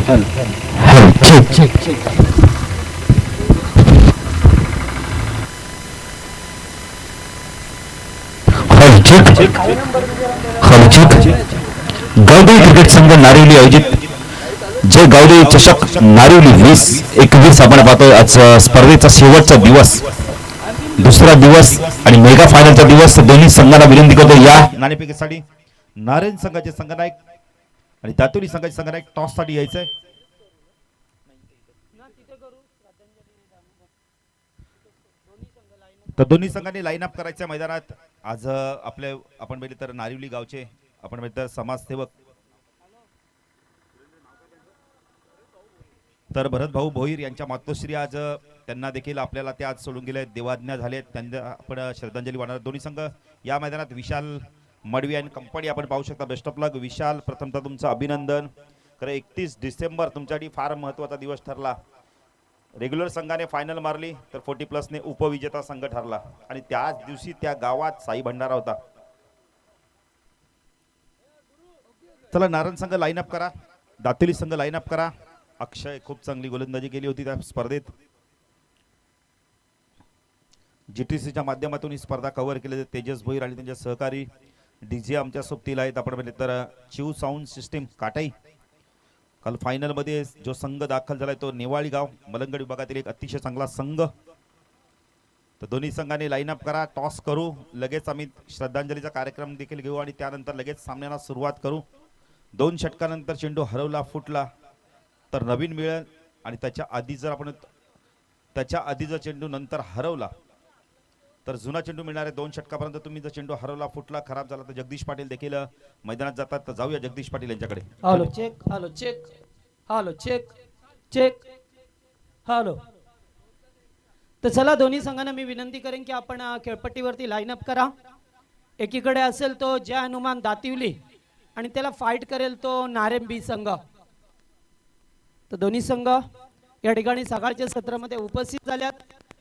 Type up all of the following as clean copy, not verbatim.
Gavdevi cricket संघ नारिवली आयोजित जे गावदेवी चषक नारिवली 2021 आपण पाहतोय. आज स्पर्धेचा शेवटचा दिवस, दुसरा दिवस आणि मेगा फायनलचा दिवस. दोन्ही संघांना विनंती करतो या नाणेफेकीसाठी नारायण संघाचे संघनायक आणि दातोली संघाचे संघनायक टॉस साठी यायचंय. तर दोन्ही संघांनी लाईन अप करायच्या मैदानात. आज आपण पाहिले तर नारिवली गावचे आपण पाहिले तर समाजसेवक तर भरत भाऊ भोईर यांच्या मातोश्री आज त्यांना देखील आपल्याला ते आज सोडून गेले, देवाज्ञा झाले. त्यांना आपण श्रद्धांजली वाहणार. दोन्ही संघ या मैदानात विशाल मडवी आणि कंपनी आपण पाहू शकता. बेस्ट ऑफ लक विशाल, प्रथमतः तुमचं अभिनंदन. खरं 31 डिसेंबर तुमच्यासाठी फार महत्त्वाचा दिवस ठरला. रेग्युलर संघाने फायनल मारली तर 40+ ने उपविजेता संघ ठरला आणि त्याच दिवशी त्या गावात साई भंडारा होता. चला नारायण संघ लाईन अप करा, दातेली संघ लाईन अप करा. अक्षय खूप चांगली गोलंदाजी केली होती त्या स्पर्धेत. जीटीसीच्या माध्यमातून ही स्पर्धा कव्हर केली. तेजस भोईर आणि त्यांचे सहकारी डीजे आमच्या सोबतीला आहेत. आपण म्हणजे तर चिव साऊंड सिस्टीम काटाई. काल फायनल मध्ये जो संघ दाखल झालाय तो नेवाळी गाव मलंगड विभागातील एक अतिशय चांगला संघ. तर दोन्ही संघांनी लाईन अप करा, टॉस करू. लगेच आम्ही श्रद्धांजलीचा कार्यक्रम देखील घेऊ आणि त्यानंतर लगेच सामन्याला सुरुवात करू. 2 षटकानंतर चेंडू हरवला, फुटला तर नवीन मिळेल आणि त्याच्या आधी जर चेंडू नंतर हरवला तर जुना चेंडू मिळणार आहे. 2 षटकापर्यंत तुम्ही जर चेंडू हरवला, फुटला, खराब झाला तर जगदीश पाटील देखील मैदानात जातात. तर जाऊया जगदीश पाटील यांच्याकडे. Hello check, hello check, hello check, check, hello. तर चला दोन्ही संघांना मी विनंती करेन की आपण खेळपट्टीवरती लाईन अप करा. एकीकडे असेल तो जय हनुमान दातिवली आणि त्याला फाईट करेल तो नारेंबी संघ. तर दोन्ही संघ या ठिकाणी सकाळच्या सत्रामध्ये उपस्थित झाल्यात.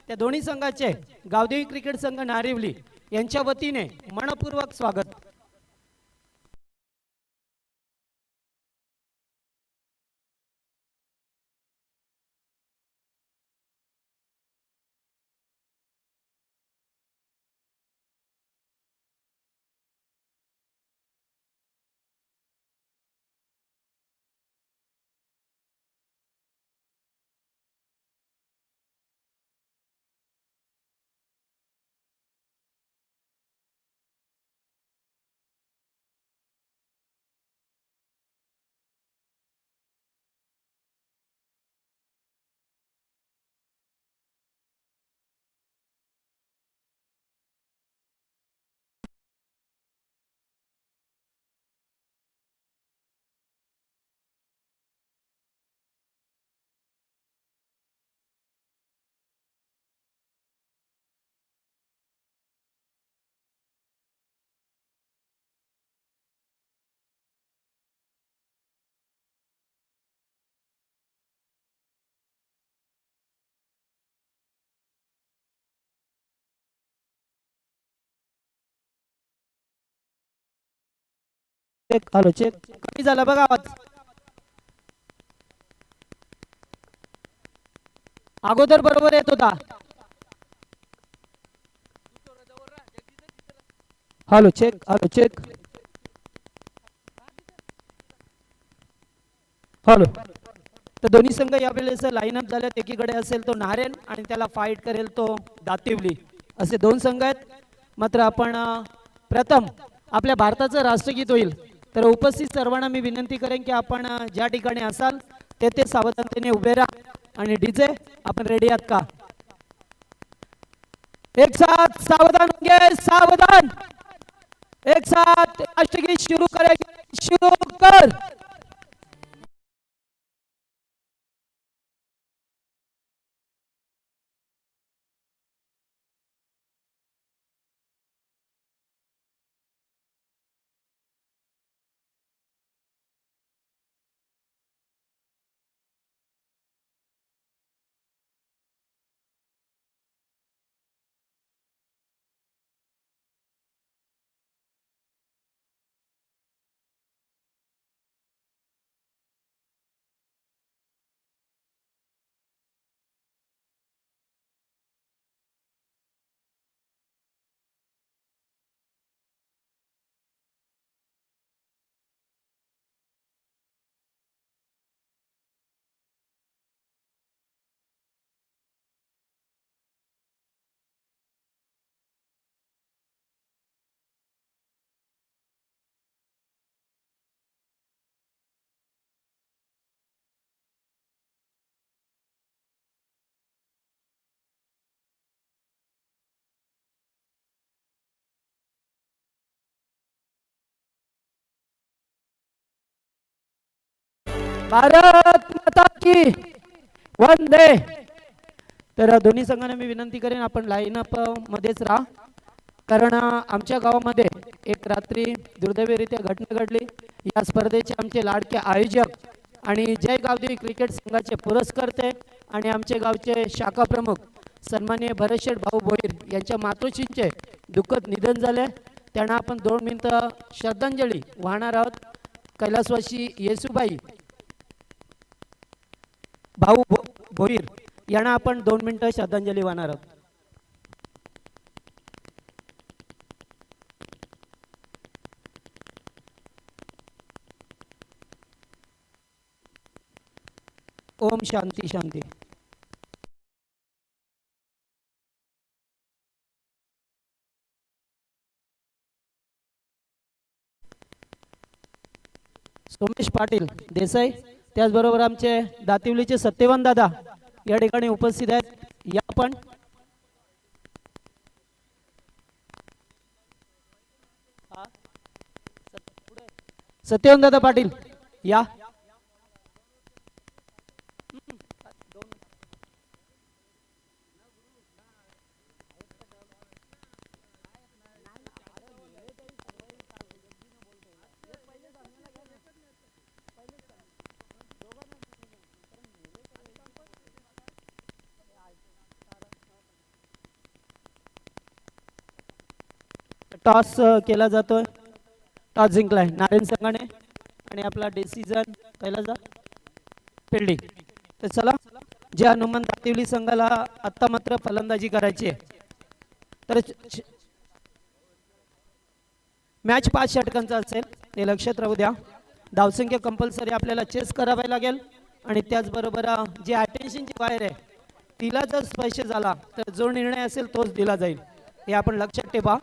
त्या दोन्ही संघाचे गावदेवी क्रिकेट संघ नारिवली यांच्या वतीने मनपूर्वक स्वागत. Check, hello check. कमी झाला बघा आवाज. अगोदर बरोबर येत होता. Hello check, hello check, hello. तर दोन्ही संघ यावेळेस लाईन अप झाल्यात. एकीकडे असेल तो नारायण आणि त्याला फाईट करेल तो दातिवली. असे 2 संघ आहेत. मात्र आपण प्रथम आपल्या भारताचं राष्ट्रगीत होईल. तर उपस्थित सर्वांना मी विनंती करेन की आपण ज्या ठिकाणी असाल तेथे सावधानतेने उभे राहा. आणि डीजे आपण रेडी आहात का? एक साथ सावधान होंगे, सावधान. एक साथ राष्ट्रगीत शुरू करेंगे, शुरू कर. भारत माता की वंदे. तर दोन्ही संघांना मी विनंती करेन आपण लाईनअप मध्येच राहा, कारण आमच्या गावामध्ये एक रात्री दुर्दैवीरित्या घटना घडली. या स्पर्धेचे आमचे लाडके आयोजक आणि जय गावदेवी क्रिकेट संघाचे पुरस्कर्ते आणि आमचे गावचे शाखा प्रमुख सन्माननीय भरतशेठ भाऊ भोईर यांच्या मातोश्रींचे दुःखद निधन झाले. त्यांना आपण 2 मिनिटं श्रद्धांजली वाहणार आहोत. कैलासवासी येसुबाई भाऊ भोईर यांना आपण 2 मिनिटं श्रद्धांजली वाहणार आहोत. ओम शांती शांती. सोमेश पाटील देसाई, त्याचबरोबर आमचे दातिवलीचे सत्यवान दादा या ठिकाणी उपस्थित आहेत. या पण सत्यवान दादा पाटील या. टॉस केला जातोय. टॉस जिंकलाय नारायण संघाने आणि आपला डिसिजन कैलास फिल्डिंग. तर चला, जे हनुमान दातिवली संघाला आता मात्र फलंदाजी करायची आहे. तर मॅच 5 षटकांचा असेल हे लक्षात राहू द्या. धावसंख्या कंपल्सरी आपल्याला चेस करावी लागेल आणि त्याचबरोबर जे अटेन्शनची बाहेर आहे तिला जर स्पर्श झाला तर जो निर्णय असेल तोच दिला जाईल, हे आपण लक्षात ठेवा.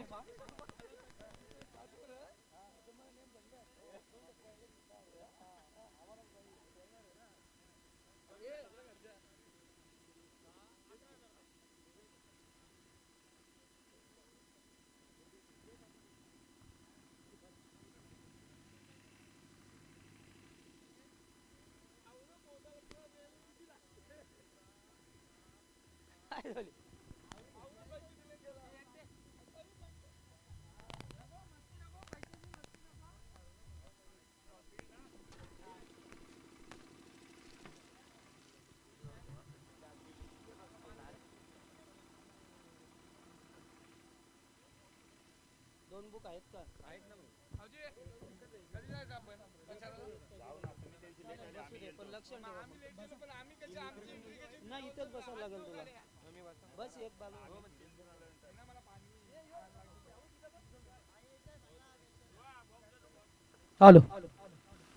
दोन बुक आहेत का? आहेत ना. नाही इथंच बसावं लागेल तुला. बस एक बाजू. हॅलो.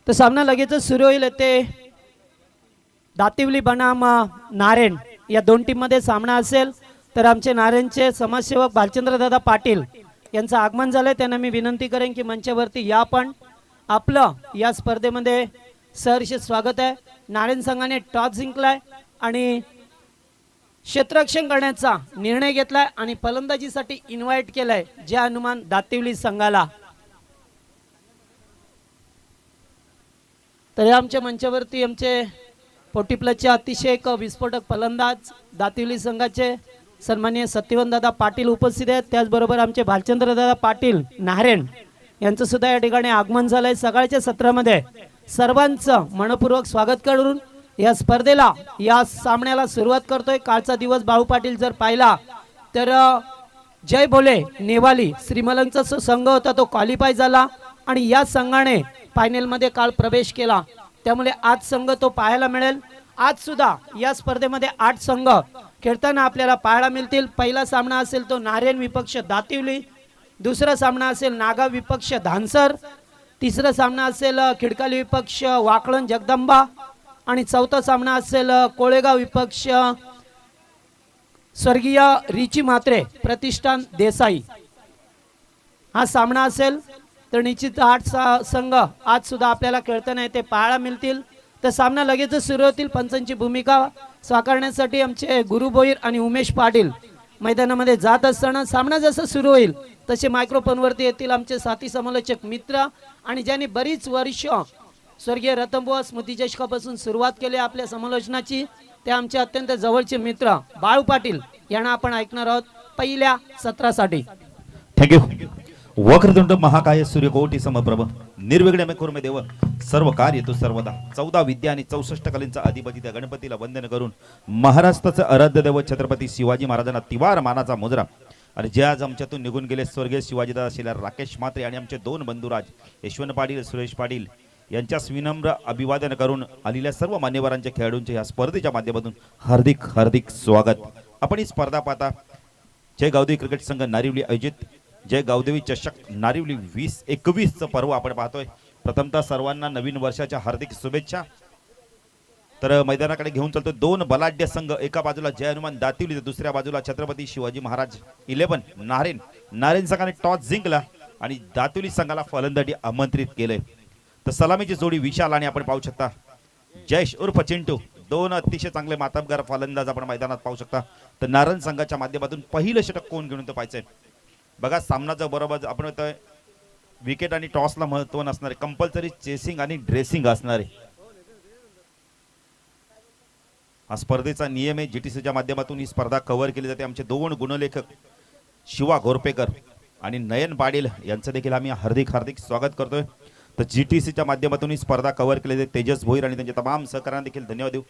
तर सामना लगेचच सुरू होईल. ते दातिवली बनाम नारायण या 2 टीम मध्ये सामना असेल. तर आमचे नारायणचे समाजसेवक भालचंद्र दादा पाटील यांचं आगमन झालंय. त्यांना मी विनंती करेन की मंचावरती या. पण आपलं या स्पर्धेमध्ये सहर्ष स्वागत आहे. नारायण संघाने टॉस जिंकलाय आणि क्षेत्ररक्षण करण्याचा निर्णय घेतलाय आणि फलंदाजीसाठी इन्व्हाइट केलाय जय हनुमान दातिवली संघाला. तर आमच्या मंचावरती आमचे पोटीप्लसचे अतिशय एक विस्फोटक फलंदाज दातिवली संघाचे सन्माननीय सत्यवान दादा पाटील उपस्थित आहेत. त्याचबरोबर आमचे भालचंद्र दादा पाटील नारायण यांचं सुद्धा या ठिकाणी आगमन झालंय. सकाळच्या सत्रामध्ये सर्वांचं मनपूर्वक स्वागत करून या स्पर्धेला या सामन्याला सुरुवात करतोय. कालचा दिवस बाळू पाटील जर पाहिला तर जय भोले नेवाली श्रीमलंगचा संघ होता तो क्वालिफाय झाला आणि या संघाने फायनल मध्ये काल प्रवेश केला. त्यामुळे आज संघ तो पाहायला मिळेल. आज सुद्धा या स्पर्धेमध्ये 8 संघ खेळताना आपल्याला पाहायला मिळतील. पहिला सामना असेल तो नारायण विपक्ष दातिवली, दुसरा सामना असेल नागाव विपक्ष धानसर, तिसरा सामना असेल खिडकाली विपक्ष वाकळण जगदंबा आणि चौथा सामना असेल कोळेगाव विपक्ष स्वर्गीय रिची म्हात्रे प्रतिष्ठान देसाई. हा सामना असेल. तर निश्चित 8 संघ आज सुद्धा आपल्याला खेळताना ते पाहायला मिळतील. तर सामना लगेचच सुरू होतील. पंचांची भूमिका साकारण्यासाठी आमचे गुरु भोईर आणि उमेश पाटील मैदानामध्ये जात असताना सामना जसा सुरू होईल तसे मायक्रोफोनवरती येतील आमचे साथी समालोचक मित्र आणि ज्यांनी बरीच वर्ष स्वर्गीय रतनबुवा स्मृती चषकापासून सुरुवात केली आपल्या समालोचनाची. ते आमचे अत्यंत जवळचे मित्र बाळू पाटील यांना आपण ऐकणार आहोत पहिल्या सत्रासाठी. थँक्यू. वक्रतुंड महाकाय सूर्यकोटी समप्रभ निर्विघ्न कुर्मे देव सर्व कार्य तू सर्वदा. 14 विद्या आणि 64 कलेंचा अधिपती त्या गणपतीला वंदन करून महाराष्ट्राचे आराध्य देव छत्रपती शिवाजी महाराजांना तिवार मानाचा मुजरा. आणि जे आज आमच्यातून निघून गेले स्वर्गीय शिवाजीदादा शिलार राकेश म्हात्रे आणि आमचे 2 बंधुराज यशवंत पाटील सुरेश पाटील यांच्या विनम्र अभिवादन करून आलेल्या सर्व मान्यवरांच्या खेळाडूंचे या स्पर्धेच्या माध्यमातून हार्दिक हार्दिक स्वागत. आपण ही स्पर्धा पाहता जय गावदेवी क्रिकेट संघ नारिवली आयोजित जय गावदेवी चषक नारिवली 2021चं पर्व आपण पाहतोय. प्रथमतः सर्वांना नवीन वर्षाच्या हार्दिक शुभेच्छा. तर मैदानाकडे घेऊन चालतो 2 बलाढ्य संघ. एका बाजूला जय हनुमान दातिवली तर दुसऱ्या बाजूला छत्रपती शिवाजी महाराज 11 नारेन. नारेन संघाने टॉस जिंकला आणि दातिवली संघाला फलंदाजी आमंत्रित केले. तर सलामीची जोडी विशाल आणि आपण पाहू शकता जयेश उर्फ चिंटू. 2 अतिशय चांगले मातबगार फलंदाज आपण मैदानात पाहू शकता. तर नारायण संघाच्या माध्यमातून पहिलं षटक कोण घेऊन तर पाहायचंय. बघा सामनाचा बरोबर आपण म्हणतोय विकेट आणि टॉसला महत्त्व नसणारे कंपल्सरी चेसिंग आणि ड्रेसिंग असणारे हा स्पर्धेचा नियम आहे. जीटीसीच्या माध्यमातून ही स्पर्धा कव्हर केली जाते. आमचे 2 गुणलेखक शिवा घोरपेकर आणि नयन पाटील यांचं देखील आम्ही हार्दिक हार्दिक स्वागत करतोय. तर जीटीसीच्या माध्यमातून ही स्पर्धा कव्हर केली जाते. तेजस भोईर आणि त्यांच्या तमाम सहकाऱ्यांना देखील धन्यवाद देऊ.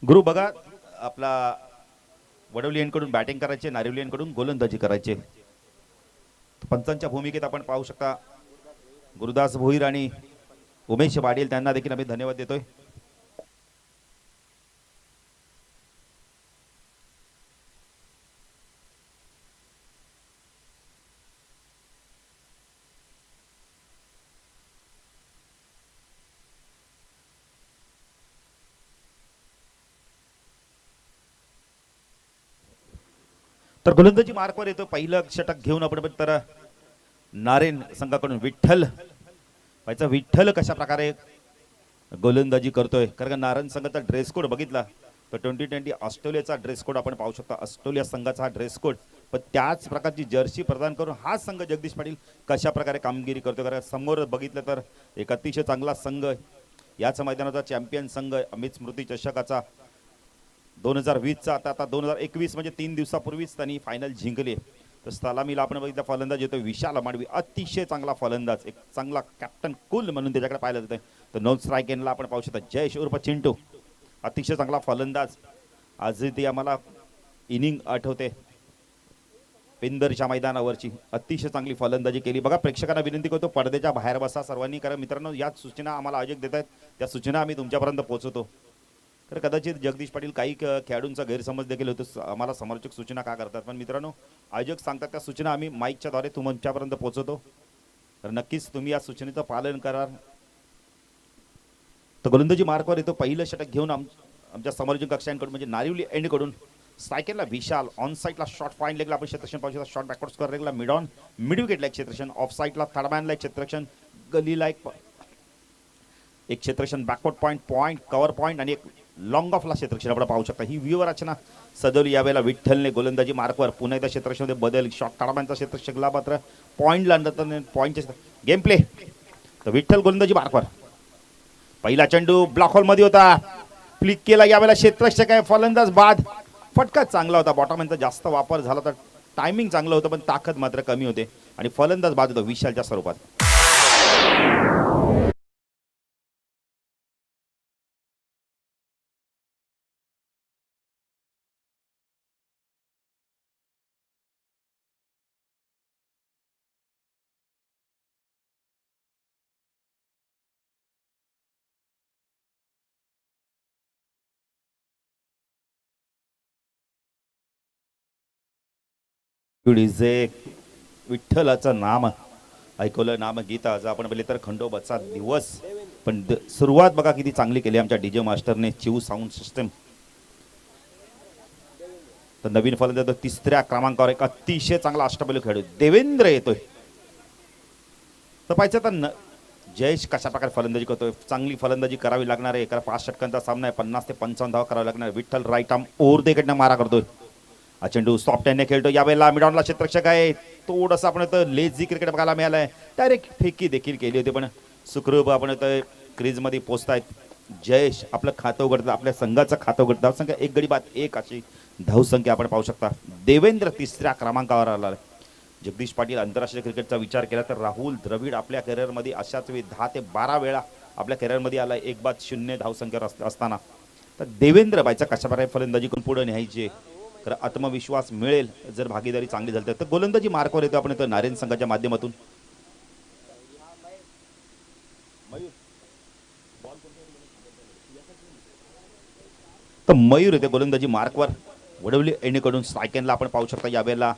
गुरु बघा आपला वडवली यांकडून बॅटिंग करायचे, नारिवली यांकडून गोलंदाजी करायचे. पंचांच्या भूमिकेत आपण पाहू शकता गुरुदास भोईर आणि उमेश पाटील त्यांना देखील आम्ही धन्यवाद देतोय. तर गोलंदाजी मार्कवर येतो. पहिलं षटक घेऊन आपण तर नारेन संघाकडून विठ्ठल व्हायचा. विठ्ठल कशा प्रकारे गोलंदाजी करतोय. कारण का नारायण संघाचा ड्रेस कोड बघितला तर 2020 ऑस्ट्रेलियाचा ड्रेस कोड आपण पाहू शकता. ऑस्ट्रेलिया संघाचा हा ड्रेस कोड पण त्याच प्रकारची जर्सी प्रदान करून हा संघ जगदीश पाटील कशा प्रकारे कामगिरी करतो. कारण समोर बघितलं तर एक अतिशय चांगला संघ याच मैदानाचा चॅम्पियन संघ अमित स्मृती चषकाचा 2020चा आता 2021 म्हणजे 3 दिवसापूर्वीच त्यांनी फायनल जिंकली. तर सलामीला आपण बघितलं फलंदाज येतो विशाल माडवी. अतिशय चांगला फलंदाज, एक चांगला कॅप्टन कूल म्हणून त्याच्याकडे पाहिलं जातं. तर नॉन स्ट्राईक एंडला आपण पाहू शकता जयेश उर्फ चिंटू. अतिशय चांगला फलंदाज. आजही ती आम्हाला इनिंग आठवते पिंदरच्या मैदानावरची. अतिशय चांगली फलंदाजी केली. बघा प्रेक्षकांना विनंती करतो पडद्याच्या बाहेर बसा सर्वांनी. कारण मित्रांनो या सूचना आम्हाला आयोजक देत आहेत, त्या सूचना आम्ही तुमच्यापर्यंत पोहोचवतो. तर कदाचित जगदीश पाटील काही खेळाडूंचा गैरसमज देखील होतो आम्हाला समालोचक सूचना का करतात. पण मित्रांनो आयोजक सांगतात त्या सूचना आम्ही माईकच्या द्वारे तुमच्यापर्यंत पोहोचवतो. तर नक्कीच तुम्ही या सूचनेचं पालन करा. तर गोलंदाजी मार्कवर येतो. पहिलं षटक घेऊन आमच्या समालोचक कक्षांकडून म्हणजे नारिवली एंडकडून सायकलला विशाल. ऑन साईडला शॉर्ट पॉईंट लेगला आपण क्षेत्रक्षण पाहू शकता. शॉर्ट बॅकवर्ड स्कोअर लेगला मिड ऑन मिड विकेटला एक क्षेत्रक्षण. ऑफ साईडला थर्ड मॅनला एक क्षेत्रक्षण. गलीला एक क्षेत्रक्षण. बॅकवर्ड पॉईंट कव्हर पॉईंट आणि एक लॉंग ऑफला क्षेत्रक्षण आपण पाहू शकता. ही व्ह्यूवर रचना सजवली. यावेळेला विठ्ठलने गोलंदाजी मार्कवर पुन्हा एकदा क्षेत्रक्षणामध्ये बदल. शॉर्ट ताडामॅनचा क्षेत्रक्षकला मात्र पॉईंटला नंतर पॉईंटचे गेम प्ले. तर विठ्ठल गोलंदाजी मार्कवर. पहिला चेंडू ब्लॉक होलमध्ये होता, फ्लिक केला. यावेळेला क्षेत्रक्षक आहे, फलंदाज बाद. फटका चांगला होता. बॉटमॅनचा जास्त वापर झाला तर टायमिंग चांगलं होतं पण ताकद मात्र कमी होते आणि फलंदाज बाद होतो विशालच्या स्वरूपात. जे विठ्ठलाचं नाम ऐकवलं नाम गीता. आज आपण पहिले तर खंडोबाचा दिवस पण सुरुवात बघा किती चांगली केली आमच्या डीजे मास्टरने. चिव साऊंड सिस्टम. तर नवीन फलंदाज तिसऱ्या क्रमांकावर एक अतिशय चांगला अष्टपैलू खेळाडू देवेंद्र येतोय. तर पाहिजे तर जयेश कशा प्रकारे फलंदाजी करतोय. चांगली फलंदाजी करावी लागणार आहे, कारण 5 षटकांचा सामना आहे. 50 ते 55 धावा करावा लागणार. विठ्ठल राईट आर्म ओरदेकडनं मारा करतोय. हा चेंडू सॉफ्ट हँडने खेळतो. यावेळेला मिडॉनला क्षेत्ररक्षक आहे. थोडंसं आपण लेझी क्रिकेट बघायला मिळालंय. डायरेक्ट फेकी देखील केली होती, पण सुखरूप आपण क्रीजमध्ये पोहोचतायत. जयेश आपलं खातं उघडतं, आपल्या संघाचं खातं उघडतं. धावसंख्या 1 गडी बाद 1 अशी धावसंख्या आपण पाहू शकता. देवेंद्र तिसऱ्या क्रमांकावर आला. जगदीश पाटील आंतरराष्ट्रीय क्रिकेटचा विचार केला तर राहुल द्रविड आपल्या करिअरमध्ये अशाच 10 ते 12 वेळा आपल्या करिअरमध्ये आला 1 बाद 0 धावसंख्येवर असताना. तर देवेंद्र बायचा कशा प्रकारे फलंदाजी करून पुढे न्यायची, तर आत्मविश्वास मिळेल जर भागीदारी चांगली झाली तर. गोलंदाजी मार्कवर येतो आपण तर नारायण संघाच्या माध्यमातून. तर मयूर येते गोलंदाजी मार्कवर. वडवली एणेकडून स्ट्रायकेनला आपण पाहू शकता. यावेळेला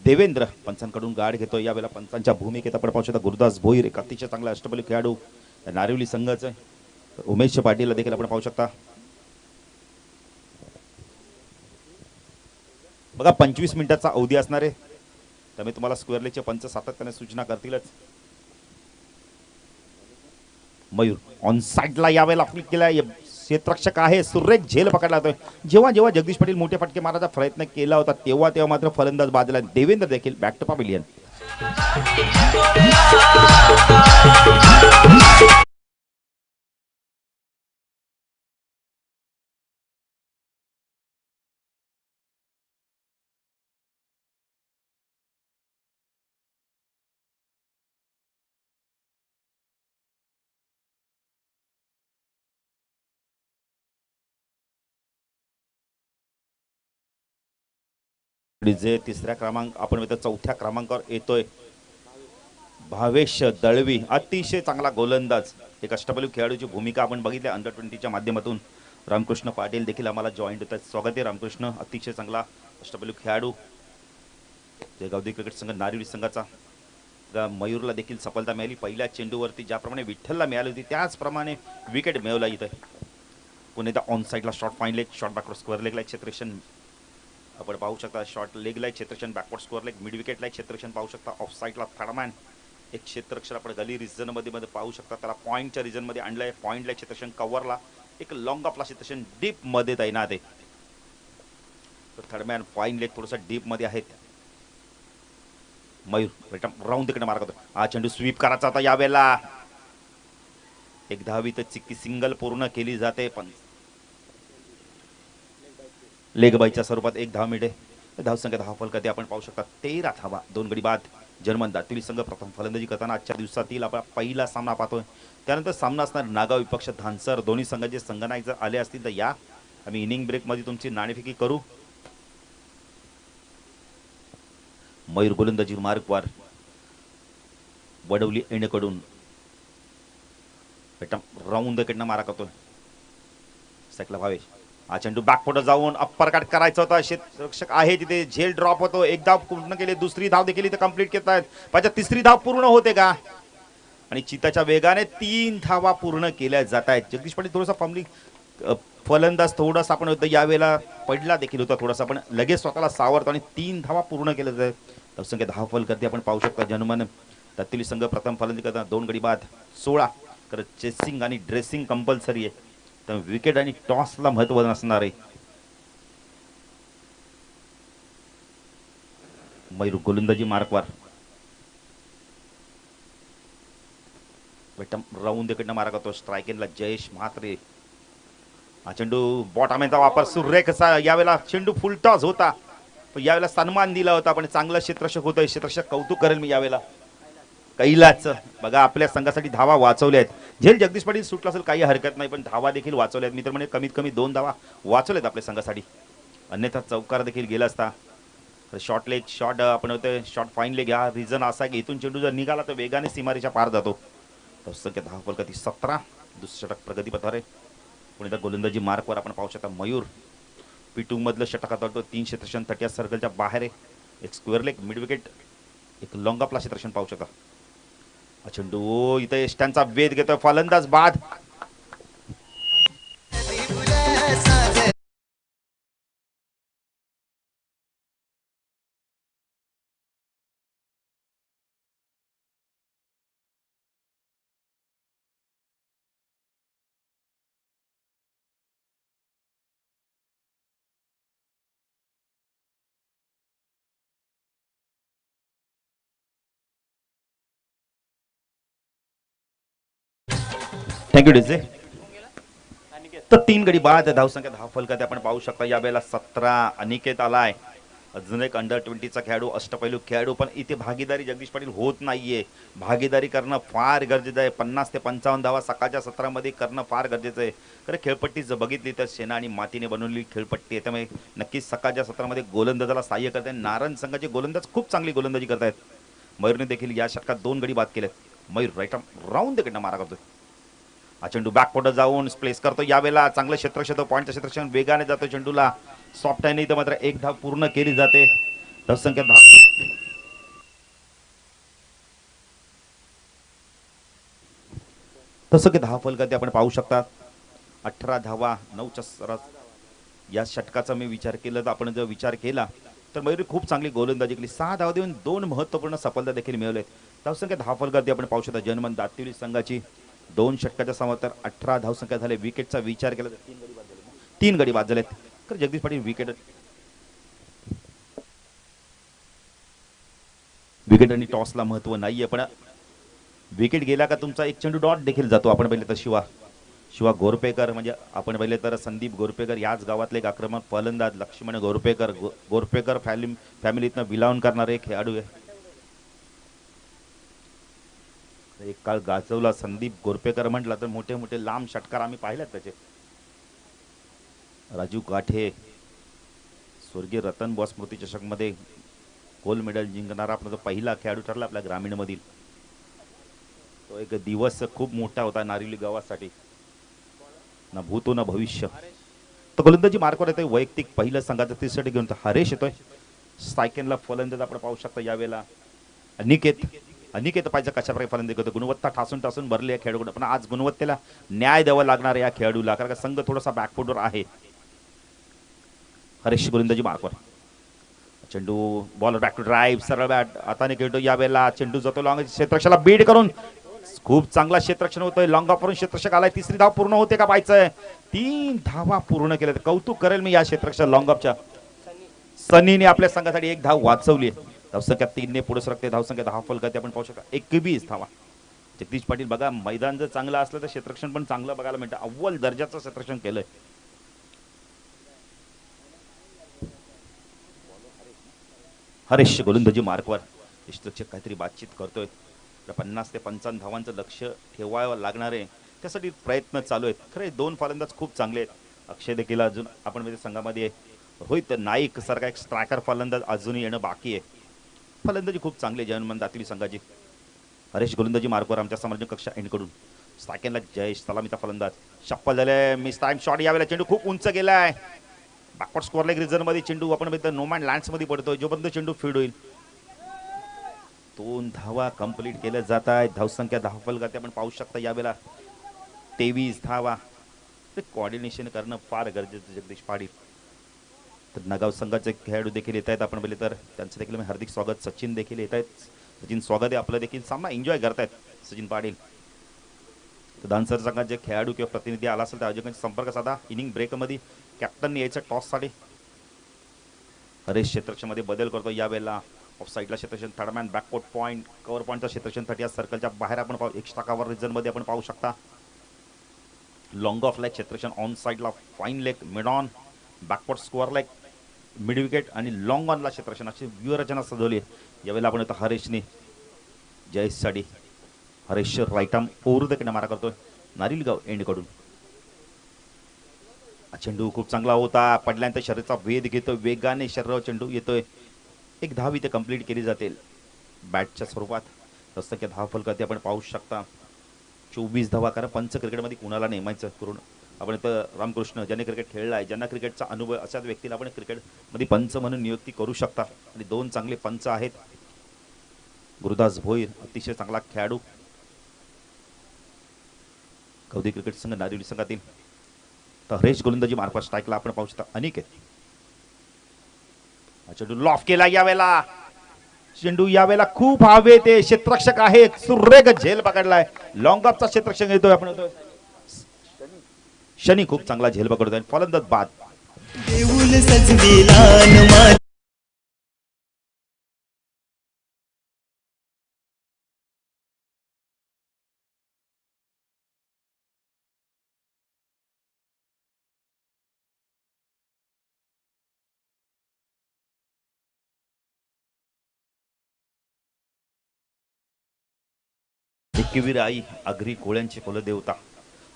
देवेंद्र पंचांकडून गाड घेतो. यावेळेला पंचांच्या भूमिकेत आपण पाहू शकता गुरुदास भोईर एक अतिशय चांगला अष्टपैलू खेळाडू नारिवली संघाचा. उमेश पाटीलला देखील आपण पाहू शकता. बघा 25 मिनिटाचा अवधी असणार आहे, त्यामुळे तुम्हाला स्क्वेअर लेगचे पंच सातत्याने सूचना करतीलच. मयूर ऑन साइडला यावेळेला फ्लिक केलाय. क्षेत्ररक्षक आहे, सुरेख झेल पकडला जातोय. जेव्हा जेव्हा जगदीश पाटील मोठे फटके मारायचा प्रयत्न केला होता तेव्हा मात्र फलंदाज बाजूला. देवेंद्र देखील बॅक टू पॅव्हिलियन. जे तिसऱ्या क्रमांक आपण चौथ्या क्रमांकावर येतोय भावेश दळवी, अतिशय चांगला गोलंदाज. एक अष्टपैलू खेळाडूची भूमिका आपण बघितली अंडर 20च्या माध्यमातून. रामकृष्ण पाटील देखील आम्हाला जॉईन होत आहेत. स्वागत आहे रामकृष्ण. अतिशय चांगला अष्टपैलू खेळाडू जयगावदी क्रिकेट संघ नारिवली संघाचा. मयूरला देखील सफलता मिळाली. पहिल्या चेंडूवरती ज्याप्रमाणे विठ्ठलला मिळाली होती त्याचप्रमाणे विकेट मिळवला इथं. पुन्हा ऑन साईडला short fine leg, short backward square लेगला क्षेत्ररक्षण आपण पाहू शकता. शॉर्ट लेगला क्षेत्ररक्षण, बॅकवर्ड स्क्वेअर लेग, मिड विकेटला क्षेत्ररक्षण पाहू शकता. ऑफ साईडला थर्डमॅन एक क्षेत्ररक्षण आपण गली रिजन मध्ये पाहू शकता. त्याला पॉईंटच्या रिजन मध्ये आणलंय. पॉईंटला क्षेत्ररक्षण, कव्हरला एक लॉंग ऑफला क्षेत्ररक्षण, डीप मध्ये तैनात आहे. तर थर्डमॅन फाईन लेग थोडंसं डीप मध्ये आहेत. मयूर राऊंड तिकडे मार्क होतो. हा चेंडू स्वीप करायचा होता. यावेळेला एक धावी तर चिक्की सिंगल पूर्ण केली जाते, पण लेग बाईच्या स्वरूपात एक धाव मिळते. धावसंख्या 10 फलकात आपण पाहू शकता 13 धावा 2 गडी बाद. जर्मन दातिवली संघ प्रथम फलंदाजी करताना आजच्या दिवसातील आपण पहिला सामना पाहतोय. त्यानंतर सामना असणार नागाव विपक्ष धानसर. दोन्ही संघाचे संघनायक जर आले असतील तर या आम्ही इनिंग ब्रेक मध्ये तुमची नाणेफेकी करू. मयूर गोलंदाजी मार्कवर. वडवली एणेकडून राऊंड कडनं मारा करतोय. सेकला भावेश. हा चेंडू बॅकफुट जाऊन अप्पर कट करायचा होता. क्षेत्ररक्षक आहे तिथे, झेल ड्रॉप होतो. एक धाव पूर्ण केली, दुसरी धाव देखील इथे कंप्लीट करत आहेत. पाहिजे तिसरी धाव पूर्ण होते का, आणि चिताच्या वेगाने 3 धावा पूर्ण केल्या जात आहेत. जगदीश पाटील थोडासा फंबलिंग फलंदाज थोडासा आपण होतं यावेळेला पडला देखील होता थोडासा, पण लगेच स्वतःला सावरतो आणि 3 धावा पूर्ण केल्या जातात. धावसंख्या 10 फल करते आपण पाहू शकता. जनमन दातिवली संघ प्रथम फलंदाजी करताना 2 गडी बाद 16. तर चेसिंग आणि ड्रेसिंग कंपल्सरी आहे, तर विकेट आणि टॉसला महत्व नसणार आहे. मयूर गोलंदाजी मार्कवर. राऊंड इकडनं मारा करतो. स्ट्रायकिंगला जयेश म्हात्रे. हा चेंडू बॉटमचा वापर सुरेख असा. यावेळेला चेंडू फुल टॉस होता, पण यावेळेला सन्मान दिला होता. पण चांगला क्षेत्ररक्षक होतं. क्षेत्ररक्षक कौतुक करेल मी यावेळेला. कैलाच बघा आपल्या संघासाठी धावा वाचवल्या आहेत. झेल जगदीश पाटील सुटला असेल काही हरकत नाही, पण धावा देखील वाचवल्या आहेत. मी तर म्हणजे कमीत कमी 2 धावा वाचवल्यात आपल्या संघासाठी, अन्यथा चौकार देखील गेला असता. शॉर्ट लेग शॉर्ट आपण होते शॉर्ट फाईन लेग. हा रिझन असा की इथून चेंडू जर निघाला तर वेगाने सीमारेच्या पार जातो. संख्या 10 फलकाती 17. दुसरं षटक प्रगतीपथावर आहे. पुणे गोलंदाजी मार्कवर आपण पाहू शकता. मयूर P2 मधलं षटक आता 3 क्षेत्ररक्षण 30 सर्कलच्या बाहेर आहे. एक स्क्वेअर लेग, मिड विकेट, एक लॉंग ऑफला क्षेत्ररक्षण पाहू शकता. चेंडू इथे यष्ट्यांचा वेध घेतोय. फलंदाज बाद. Thank you DJ. तर 3 गडी बाद धावसंख्या 10 फलकात आपण पाहू शकता. यावेळेला 17 अनिकेत आलाय. अजून एक अंडर 20चा खेळाडू, अष्टपैलू खेळाडू, पण इथे भागीदारी जगदीश पाटील होत नाहीये. भागीदारी करणं फार गरजेचं आहे. 50 ते 55 धावा सकाळच्या सत्रामध्ये करणं फार गरजेचं आहे. खरं खेळपट्टी जर बघितली तर शेणा आणि मातीने बनवलेली खेळपट्टी आहे. त्यामुळे नक्कीच सकाळच्या सत्रामध्ये गोलंदाजाला सहाय्य करत आहे. नारायण संघाचे गोलंदाज खूप चांगली गोलंदाजी करत आहेत. मयूरने देखील या षटकात 2 गडी बाद केलेत. मयूर राईट राऊंड तिकडनं मारा करतोय. हा चेंडू बॅकपोर्ट जाऊन प्लेस करतो. यावेळेला चांगलं क्षेत्रक्षण, पॉईंटचं क्षेत्रक्षण वेगाने जातो चेंडूला. सॉफ्ट आहे नाही तर मात्र एक धाव पूर्ण केली जाते. धावसंख्या 10. तसं की 10 फलकात आपण पाहू शकता. 18 धावा 9च्या सरास. या षटकाचा मी विचार केला तर आपण जर विचार केला तर मयूरी खूप चांगली गोलंदाजी केली. 6 धावा देऊन 2 महत्त्वपूर्ण सफलता देखील मिळवलेत. धावसंख्या 10 फलकात आपण पाहू शकता. जनमन दातिवली संघाची 2 षटकाच्या समांतर 18 धावसंख्या झाले. विकेटचा विचार केला तर 3 गडी बाद झालेत. तर जगदीश पाटील विकेट आणि टॉसला महत्व नाहीये, पण विकेट गेला का तुमचा एक चेंडू डॉट देखील जातो. आपण पहिले तर शिवा गोरपेकर, म्हणजे आपण पहिले तर संदीप गोरपेकर याच गावातले एक आक्रमक फलंदाज. लक्ष्मण गोरपेकर फॅमिलीतनं बिलॉंग करणारे खेळाडू आहे. एक काळ गाजवला संदीप गोरपेकर म्हटला तर मोठे मोठे लांब षटकार आम्ही पाहिलेत त्याचे. राजू काठे स्वर्गीय रतन बॉस स्मृती चषक मध्ये गोल्ड मेडल जिंकणारा आपला जो पहिला खेळाडू ठरला आपल्या ग्रामीण मधील. तो एक दिवस खूप मोठा होता नारिवली गावासाठी. ना भूतो ना भविष्य. तर गोलंदाजी मार्कवर येतोय. वैयक्तिक पहिलं संघाचं 30 घेऊन हरेश येतोय. स्ट्रायकेनला फलंदाज आपण पाहू शकता. यावेळेला अनिकेत पाहिजे कशा प्रकारे फलंदाजी करतो. गुणवत्ता ठासून भरली आहे खेळाडू, पण आज गुणवत्तेला न्याय द्यावा लागणार या खेळाडूला, कारण का संघ थोडासा बॅकफुटवर आहे. हरेश गोलंदाजी मार्कवर. चेंडू बॉलर बॅक टू ड्राईव्ह, सरळ बॅट हाताने खेळतो. यावेळेला चेंडू जातो लॉंग क्षेत्ररक्षणाला बीड करून. खूप चांगला क्षेत्ररक्षण होतोय. लॉंग ऑफरून क्षेत्ररक्षक आलाय. 3री धाव पूर्ण होते का पाहायचंय. 3 धावा पूर्ण केल्या. कौतुक करेल मी या क्षेत्ररक्षक लॉंग ऑफच्या. सनीने आपल्या संघासाठी 1 धाव वाचवली. धावसंख्या 3 ने पुढे सरकते. धावसंख्या 10 फलकात आपण पाहू शकता. 21 धावा. जगदीश पाटील बघा, मैदान जर चांगलं असलं तर क्षेत्ररक्षण पण चांगलं बघायला मिळतं. अव्वल दर्जाचं क्षेत्ररक्षण केलंय. हरेश गोलंदाजी मार्कवर. क्षेत्ररक्षक काहीतरी बातचीत करतोय. 50 ते 55 धावांचं लक्ष ठेवावं लागणार आहे. त्यासाठी प्रयत्न चालू आहेत. खरे 2 फलंदाज खूप चांगले आहेत. अक्षय देखील अजून आपण म्हणजे संघामध्ये रोहित नाईक सारखा एक स्ट्रायकर फलंदाज अजूनही येणं बाकी आहे. फलंदाजी खूप चांगली आहे जनमन दातिवली संघाची. हरेश गोलंदाजी मार्कवर आमच्या सामाजिक कक्षा एंडकडून. स्ट्रायकेनला जयेश सलामीचा फलंदाज. शप्पल झाले. Miss time shot. यावेळेला चेंडू खूप उंच गेलाय. बॅकवर्ड स्कोअर लेग रिझन मध्ये चेंडू आपण नोमॅन लँड्स मध्ये पडतोय. जोपर्यंत चेंडू फीड होईल. 2 धावा कंप्लीट केल्या जात आहेत. धावसंख्या 10 फलकात आपण पाहू शकता. यावेळेला 23 धावा. कॉर्डिनेशन करणं फार गरजेचं जगदीश पाटील. तर नगाव संघाचे खेळाडू देखील येत आहेत. आपण पहिले तर त्यांचं देखील मी हार्दिक स्वागत. सचिन देखील येत आहेत. सचिन स्वागत आहे आपलं देखील. सामना एन्जॉय करतायत सचिन पाटील. तर दानसर संघाचे खेळाडू किंवा प्रतिनिधी आला असेल तर आयोजकांशी संपर्क साधा. इनिंग ब्रेकमध्ये कॅप्टन यायचं टॉससाठी. हरेश क्षेत्रक्षमध्ये बदल करतो. यावेळेला ऑफ साईडला क्षेत्रक्षण थर्डमॅन बॅकपोर्ट पॉईंट कव्हर पॉईंटचा क्षेत्रक्षणसाठी या सर्कलच्या बाहेर आपण पाहू. एक्स्ट्रा कव्हर रिजनमध्ये आपण पाहू शकता. लॉंग ऑफ लाईक क्षेत्रक्षण ऑन साईडला fine leg mid on backward square like mid wicket आणि लॉंग ऑनला क्षेत्रक्षण अशी व्यूहरचना सजवली आहे. यावेळेला आपण येतो हरेशने जयेशसाठी. Haresh right arm over the मारा करतोय नारिलगाव एंडकडून. चेंडू खूप चांगला होता. पडल्यानंतर शरीराचा वेध घेतोय. वेगाने शरीरावर चेंडू येतोय. 1 धाव इथे कंप्लीट केली जाते बॅटच्या स्वरूपात. संख्या 10 फलकात आपण पाहू शकता. 24 धावा. कारण पंच क्रिकेटमध्ये कुणाला नेमायचं करून आपण इथं रामकृष्ण ज्यांनी क्रिकेट खेळला आहे, ज्यांना क्रिकेटचा अनुभव, अशाच व्यक्तीला आपण क्रिकेटमध्ये पंच म्हणून नियुक्ती करू शकता. आणि 2 चांगले पंच आहेत. गुरुदास भोईर अतिशय चांगला खेळाडू. कौदी क्रिकेट संघ नारिवली संघातील. तर हरेश गोलंदाजी मार्फत स्ट्राईकला आपण पाहू शकता. अनिकेत चेंडू लॉफ केला. यावेळेला चेंडू यावेळेला खूप हवे ते क्षेत्ररक्षक आहे. सुरेख झेल पकडलाय. लॉंग ऑफचा क्षेत्ररक्षक येतोय. आपण शनी खूप चांगला झेल पकडतोय. फलंदाज बाद. मुक्कीवीर आई आगरी कोळ्यांची कुलदेवता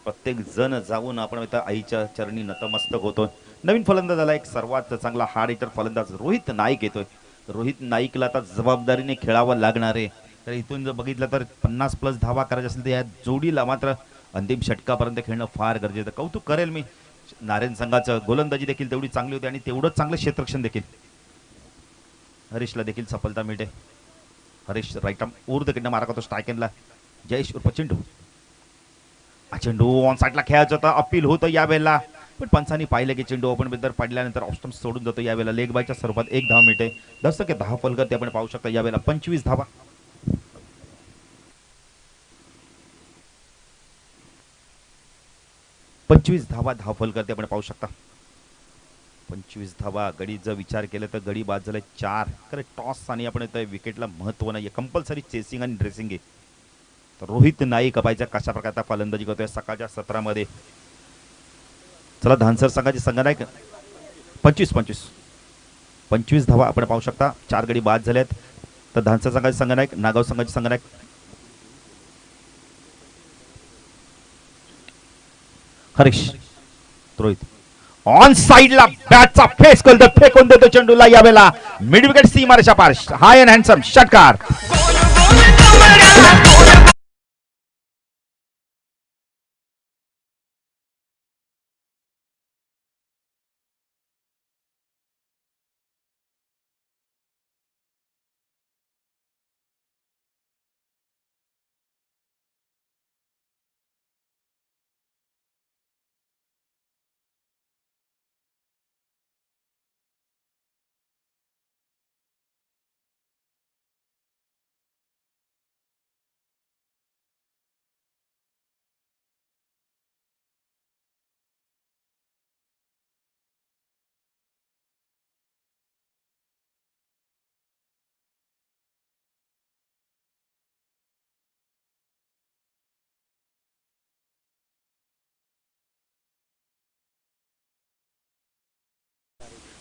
प्रत्येक जण जाऊन आपण इथं आईच्या चरणी नतमस्तक होतोय. नवीन फलंदाज आला एक सर्वात चांगला हार्ड हिटर फलंदाज रोहित नाईक येतोय. रोहित नाईकला आता जबाबदारीने खेळावं लागणार आहे. तर इथून जर बघितलं तर 50+ धावा करायच्या असेल तर या जोडीला मात्र अंतिम षटकापर्यंत खेळणं फार गरजेचं. कौतुक करेल मी नारायण संघाचं. गोलंदाजी देखील तेवढी चांगली होती आणि तेवढंच चांगलं क्षेत्ररक्षण देखील. हरीशला देखील सफलता मिळते. हरीश राईट आर्म ऊर्ध्वकडनं मारा करतो स्ट्रायकनला. जयेश उर्फ चेंडू. चेंडू ऑन साईडला खेळायचं होतं. अपील होतं यावेळेला पण पंचांनी पाहिलं की चेंडू ओपन बेदर पडल्यानंतर ऑफ सोडून जातो. यावेळेला लेग बायच्या स्वरूपात 1 धाव मिळते. 10 फलकर ते आपण पाहू शकता. यावेळेला 25 धावा. 25 धावा धावफल करते आपण पाहू शकता. 25 धावा. गडी जर विचार केला तर गडी बाद झाला 4. खरं टॉस आणि आपण विकेटला महत्व नाही. कंपल्सरी चेसिंग आणि ड्रेसिंग आहे. तर रोहित नाईक अपायच्या कशा प्रकारचा फलंदाजी करतोय सकाळच्या सत्रामध्ये. चला धानसर संघाचे संघनायक 25 धावा आपण पाहू शकता. 4 गडी बाद झाल्यात. तर धानसर संघाचे संघनायक नागाव संघाचे संघनायक हरीश. रोहित ऑन साइडला बॅटचा फेस करतो. फेकून देतो चेंडूला. यावेळेला मिड विकेट सीमारेषा पार. हाय अँड हँडसम षटकार.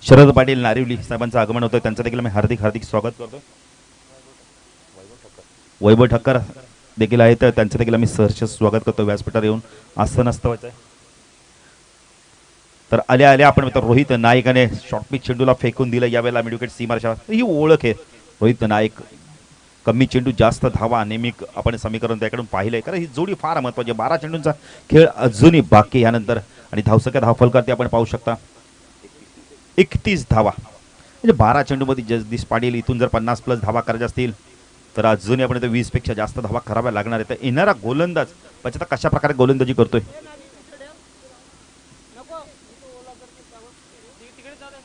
शरद पाटील नारिवली साहेबांचं आगमन होतं. त्यांचं देखील मी हार्दिक स्वागत करतो. वैभव ठक्कर देखील आहेत. त्यांचं देखील आम्ही सहर्ष स्वागत करतो. व्यासपीठावर येऊन आसन असतं. तर आल्या आपण रोहित नाईकाने शॉर्ट पिच चेंडूला फेकून दिलं. यावेळेला मिड विकेट सीमारेषा. ही ओळख आहे रोहित नाईक. कमी चेंडू जास्त धावा नेहमी आपण समीकरण त्याकडून पाहिलंय. कारण ही जोडी फार महत्वाची. 12 चेंडूंचा खेळ अजूनही बाकी यानंतर आणि धावसंख्या धावफल करते आपण पाहू शकता 31 धावा. म्हणजे 12 चेंडूमध्ये जगदीश पाटील इथून जर 50+ धावा करायच्या असतील तर अजूनही आपण इथं 20 पेक्षा जास्त धावा कराव्या लागणार आहे. तर येणारा गोलंदाज पचता कशा प्रकारे गोलंदाजी करतोय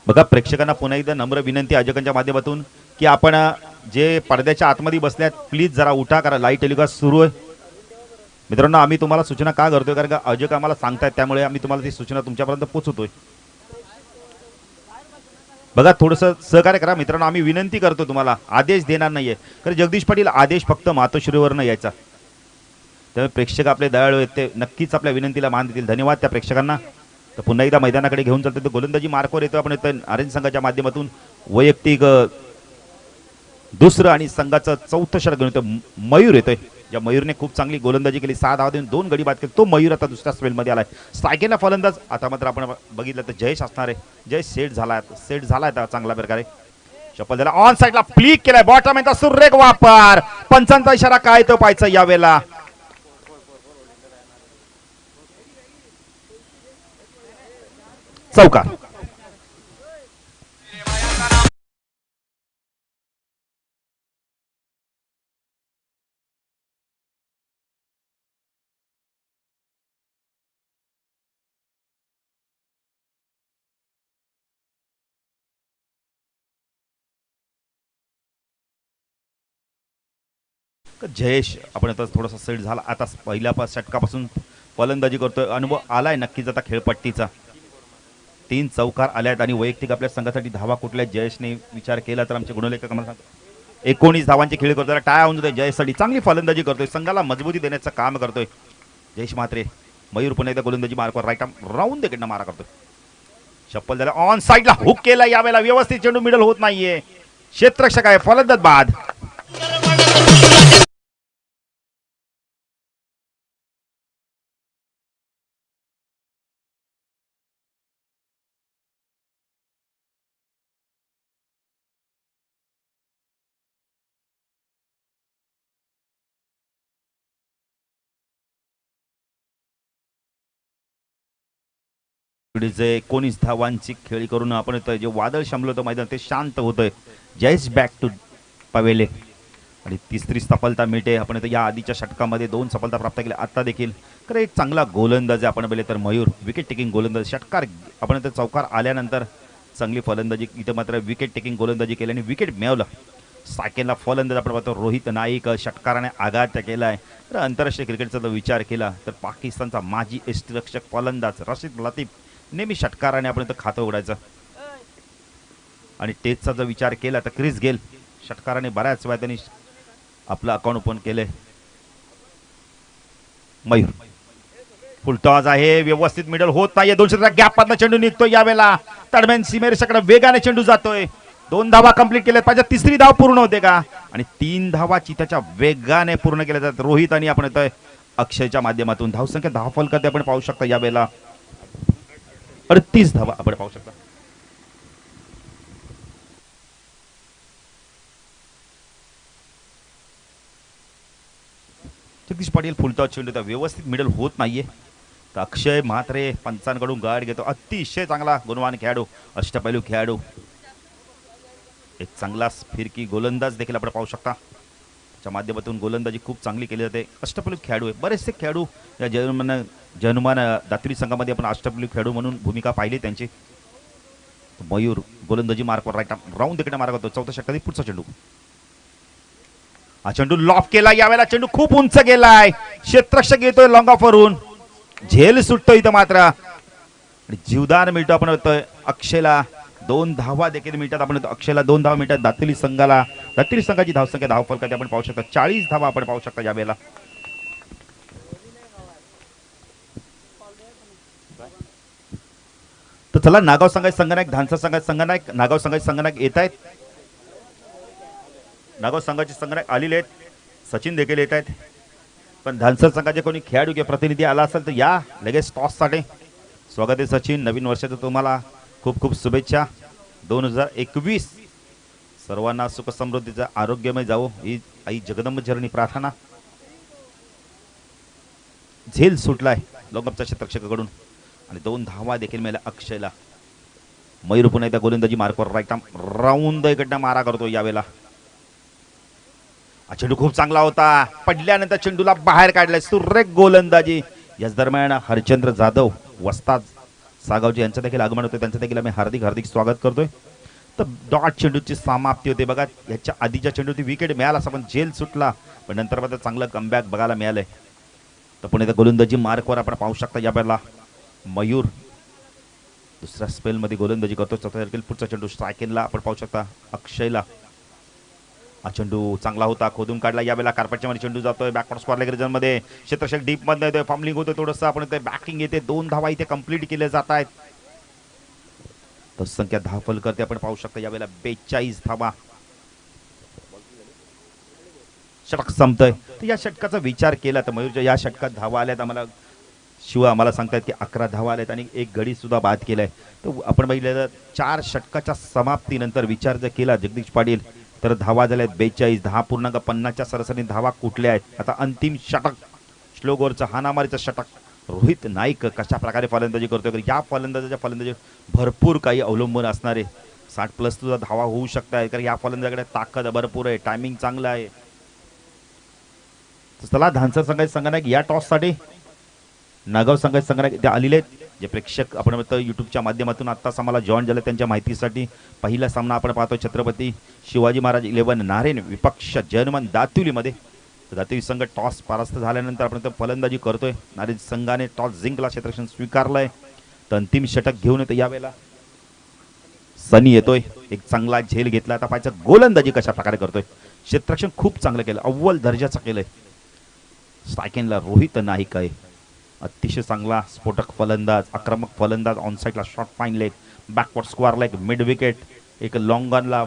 बघा. प्रेक्षकांना पुन्हा एकदा नम्र विनंती आयोजकांच्या माध्यमातून की आपण जे पडद्याच्या आतमध्ये बसल्यात प्लीज जरा उठा. करा लाईट टेलिकास्ट सुरू आहे मित्रांनो. आम्ही तुम्हाला सूचना का करतोय कारण का आयोजक आम्हाला सांगतायत त्यामुळे आम्ही तुम्हाला ती सूचना तुमच्यापर्यंत पोहोचवतोय. बघा थोडंसं सहकार्य करा मित्रांनो. आम्ही विनंती करतो तुम्हाला. आदेश देणार नाहीये कारण जगदीश पाटील आदेश फक्त मातोश्रीवरनं यायचा. त्यामुळे प्रेक्षक आपले दयाळू आहेत. ते नक्कीच आपल्या विनंतीला मान देतील. धन्यवाद त्या प्रेक्षकांना. तर पुन्हा एकदा मैदानाकडे घेऊन चालतो. गोलंदाजी मार्कवर येतो आपण इथं नारायण संघाच्या माध्यमातून. वैयक्तिक दुसरं आणि संघाचं 4थं षटक घेऊन येतो. मयूर येतोय. ज्या मयूरने खूप चांगली गोलंदाजी केली. 6 धावा देऊन 2 गडी बाद केले. तो मयूर आता दुसऱ्या स्पेलमध्ये आलाय. स्ट्रायकेला फलंदाज आता मात्र आपण बघितलं तर जयेश असणार आहे. जयेश सेट झालाय चांगल्या प्रकारे. चप्पल दिला. ऑन साइडला फ्लिक केलाय. बॉटम यांचा सुरेख वापर. पंचांचा इशारा काय तो पाहायचा यावेळेला. चौकार. जयेश आपण आता थोडासा सेट झाला. आता पहिल्या षटकापासून फलंदाजी करतोय. अनुभव आलाय नक्कीच आता खेळपट्टीचा. 3 चौकार आल्यात आणि वैयक्तिक आपल्या संघासाठी धावा कुठल्या जयेशने विचार केला तर आमचे गुणलेखक आम्हाला सांगतो 19 धावांची खेळी करतोय. टाय होऊन जातोय जयेशसाठी. चांगली फलंदाजी करतोय. संघाला मजबूती देण्याचं काम करतोय जयेश मात्रे. मयूर पुन्हा एकदा गोलंदाजी मार्कवर राईट आर्म राऊंड देखील मारा करतोय. चप्पल झाला. ऑन साइडला हुक केला. यावेळेला व्यवस्थित चेंडू मिडल होत नाहीये. क्षेत्ररक्षक आहे. फलंदाज बाद. जे 19 धावांची खेळी करून आपण येतोय जे वादळ शमलं होतं मैदान ते शांत होतंय. जयस बॅक टू पवेले आणि तिसरी सफलता मिळते. आपण इथं या आधीच्या षटकामध्ये 2 सफलता प्राप्त केल्या. आता देखील तर एक चांगला गोलंदाज आपण बघले तर मयूर विकेट टेकिंग गोलंदाज षटकार आपण इथं चौकार आल्यानंतर चांगली फलंदाजी इथं मात्र विकेट टेकिंग गोलंदाजी केल्याने विकेट मिळवलं. सायकेलला फलंदाज आपण पाहतो रोहित नाईक षटकाराने आघात केला आहे. तर आंतरराष्ट्रीय क्रिकेटचा जर विचार केला तर पाकिस्तानचा माजी यष्टिरक्षक फलंदाज रशीद लतीफ नेहमी षटकाराने आपण इथं खातं उघडायचं. आणि टेस्टचा जर विचार केला तर क्रिस गेल षटकाराने बऱ्याच वेळा त्यांनी आपलं अकाउंट ओपन केले. मयूर फुलटॉस आहे व्यवस्थित मिडल होत नाहीये. 200 गॅप मधला चेंडू निघतो यावेळेला तडमेन सीमेरेषाकडे वेगाने चेंडू जातोय. 2 धावा कंप्लीट केल्या पाहिजे. तिसरी धाव पूर्ण होते का आणि 3 धावा चिताच्या वेगाने पूर्ण केल्या जातात. रोहित आणि आपण येतोय अक्षयच्या माध्यमातून धावसंख्या 10 फलकात आपण पाहू शकता यावेळेला 38 धावा आपण पाहू शकता. जगदीश पाटील फुलटॉस चेंडू त्या व्यवस्थित मिडल होत नाहीये. तर अक्षय म्हात्रे पंचांकडून गार्ड घेतो. अतिशय चांगला गुणवान खेळाडू अष्टपैलू खेळाडू एक चांगला फिरकी गोलंदाज देखील आपण पाहू शकता. त्याच्या माध्यमातून गोलंदाजी खूप चांगली केली जाते. अष्टपैलू खेळाडू आहे. बरेचसे खेळाडू या जनुमान दातुरी संघामध्ये आपण अष्टपैलू खेळाडू म्हणून भूमिका पाहिली त्यांची. मयूर गोलंदाजी मार्कवर राईट राऊंड तिकडे मार्क होतो. चौथ्या षटकात पुढचा चेंडू हा चेंडू लॉफ केला. यावेळेला चेंडू खूप उंच गेलाय. क्षेत्ररक्षक येतोय लॉंग ऑफ वरून झेल सुटतो इथं मात्र आणि जीवदान मिळतो. आपण होतोय अक्षयला 2 धावा देखील मिळतात. आपण अक्षयला 2 धावा मिळतात. दातुरी संघाची धावसंख्या 10 फलकात आपण पाहू शकता. 40 धावा आपण पाहू शकता यावेळेला. तर चला नागाव संघाचे संघनायक धानसा संघाचे संघनायक नागाव संघाचे संघनायक येत आहेत. नागाव संघाचे संघनायक आलेले आहेत. सचिन देखील येत आहेत. पण धानसर संघाचे कोणी खेळाडू किंवा प्रतिनिधी आला असेल तर या लगेच टॉससाठी. स्वागत आहे सचिन. नवीन वर्षाचं तुम्हाला खूप खूप शुभेच्छा. 2021 सर्वांना सुख समृद्धीचं आरोग्यमय जावो ही आई जगदंब चरणी प्रार्थना. झेल सुटलाय लोकमतच्या क्षेत्ररक्षकाकडून आणि 2 धावा देखील मिळाल्या अक्षयला. मयूर पुन्हा एकदा गोलंदाजी मार्कवर राईट राऊंड इकडनं मारा करतो यावेळेला. चेंडू खूप चांगला होता. पडल्यानंतर चेंडूला बाहेर काढलाय. सुरेख गोलंदाजी. याच दरम्यान हरचंद्र जाधव वस्ताद सागावजी यांचं देखील आगमन होतं. त्यांचं देखील आम्ही हार्दिक स्वागत करतोय. तर डॉट चेंडूची समाप्ती होते बघा. याच्या आधीच्या चेंडूची विकेट मिळाला असं पण झेल सुटला. पण नंतर मात्र चांगलं कमबॅक बघायला मिळालंय. तर पुणे गोलंदाजी मार्कवर आपण पाहू शकता यावेळेला मयूर दुसऱ्या स्पेलमध्ये गोलंदाजी करतो. चौथ्या पुढचा चेंडू स्ट्रायकिंगला आपण पाहू शकता अक्षयला. हा चेंडू चांगला होता. खोदून काढला. यावेळेला कार्पेटच्या मध्ये चेंडू जातोय. बॅकवर्ड स्क्वेअर लेग रिजन मध्ये क्षेत्ररक्षक डीप मध्ये येतोय. फॉर्मलिंग होतोय थोडंसं. आपण इथे बॅटिंग येते. 2 धावा इथे कंप्लीट केले जात आहेत. तर संख्या 10 फल करते आपण पाहू शकता यावेळेला 42 धावा. षटक संपतोय. तर या षटकाचा विचार केला तर मयूरच्या या षटकात धावा आल्यात. आम्हाला सांगतायत की 11 धावा आल्यात आणि 1 गडी सुद्धा बाद केलाय. तर आपण बघितलं 4 षटकाच्या समाप्तीनंतर विचार जर केला जगदीश पाटील तर धावा झाल्यात 42. 10.50च्या सरासरी धावा कुठल्या आहेत. आता अंतिम षटक श्लोगोरचं हानामारीचं षटक. रोहित नाईक कशा प्रकारे फलंदाजी करतोय. या फलंदाजी भरपूर काही अवलंबून असणारे 60+ सुद्धा धावा होऊ शकतात. कारण या फलंदाजाकडे ताकद भरपूर आहे. टायमिंग चांगलं आहे. चला धानसर संघाचे संघनायक या टॉससाठी नागाव संघाचे संघनायक ते आलेले आहेत. जे प्रेक्षक आपण म्हणतो यूट्यूबच्या माध्यमातून आत्ताच आम्हाला जॉईन झाले त्यांच्या माहितीसाठी पहिला सामना आपण पाहतो छत्रपती शिवाजी महाराज 11 नारेन विपक्ष जर्मन दातुलीमध्ये. दातुली संघ टॉस परास्त झाल्यानंतर आपण फलंदाजी करतोय. नारेन संघाने टॉस जिंकला. क्षेत्ररक्षण स्वीकारलंय. तर अंतिम षटक घेऊन येतो यावेळेला सनी येतोय. एक चांगला झेल घेतला. आता पाहायचं गोलंदाजी कशा प्रकारे करतोय. क्षेत्ररक्षण खूप चांगलं केलं. अव्वल दर्जाचं केलंय. स्ट्रायकिंगला रोहित नाईक आहे. अतिशय चांगला स्फोटक फलंदाज आक्रमक फलंदाज. ऑन साईडला short fine leg backward square leg mid wicket एक लॉंग ऑनला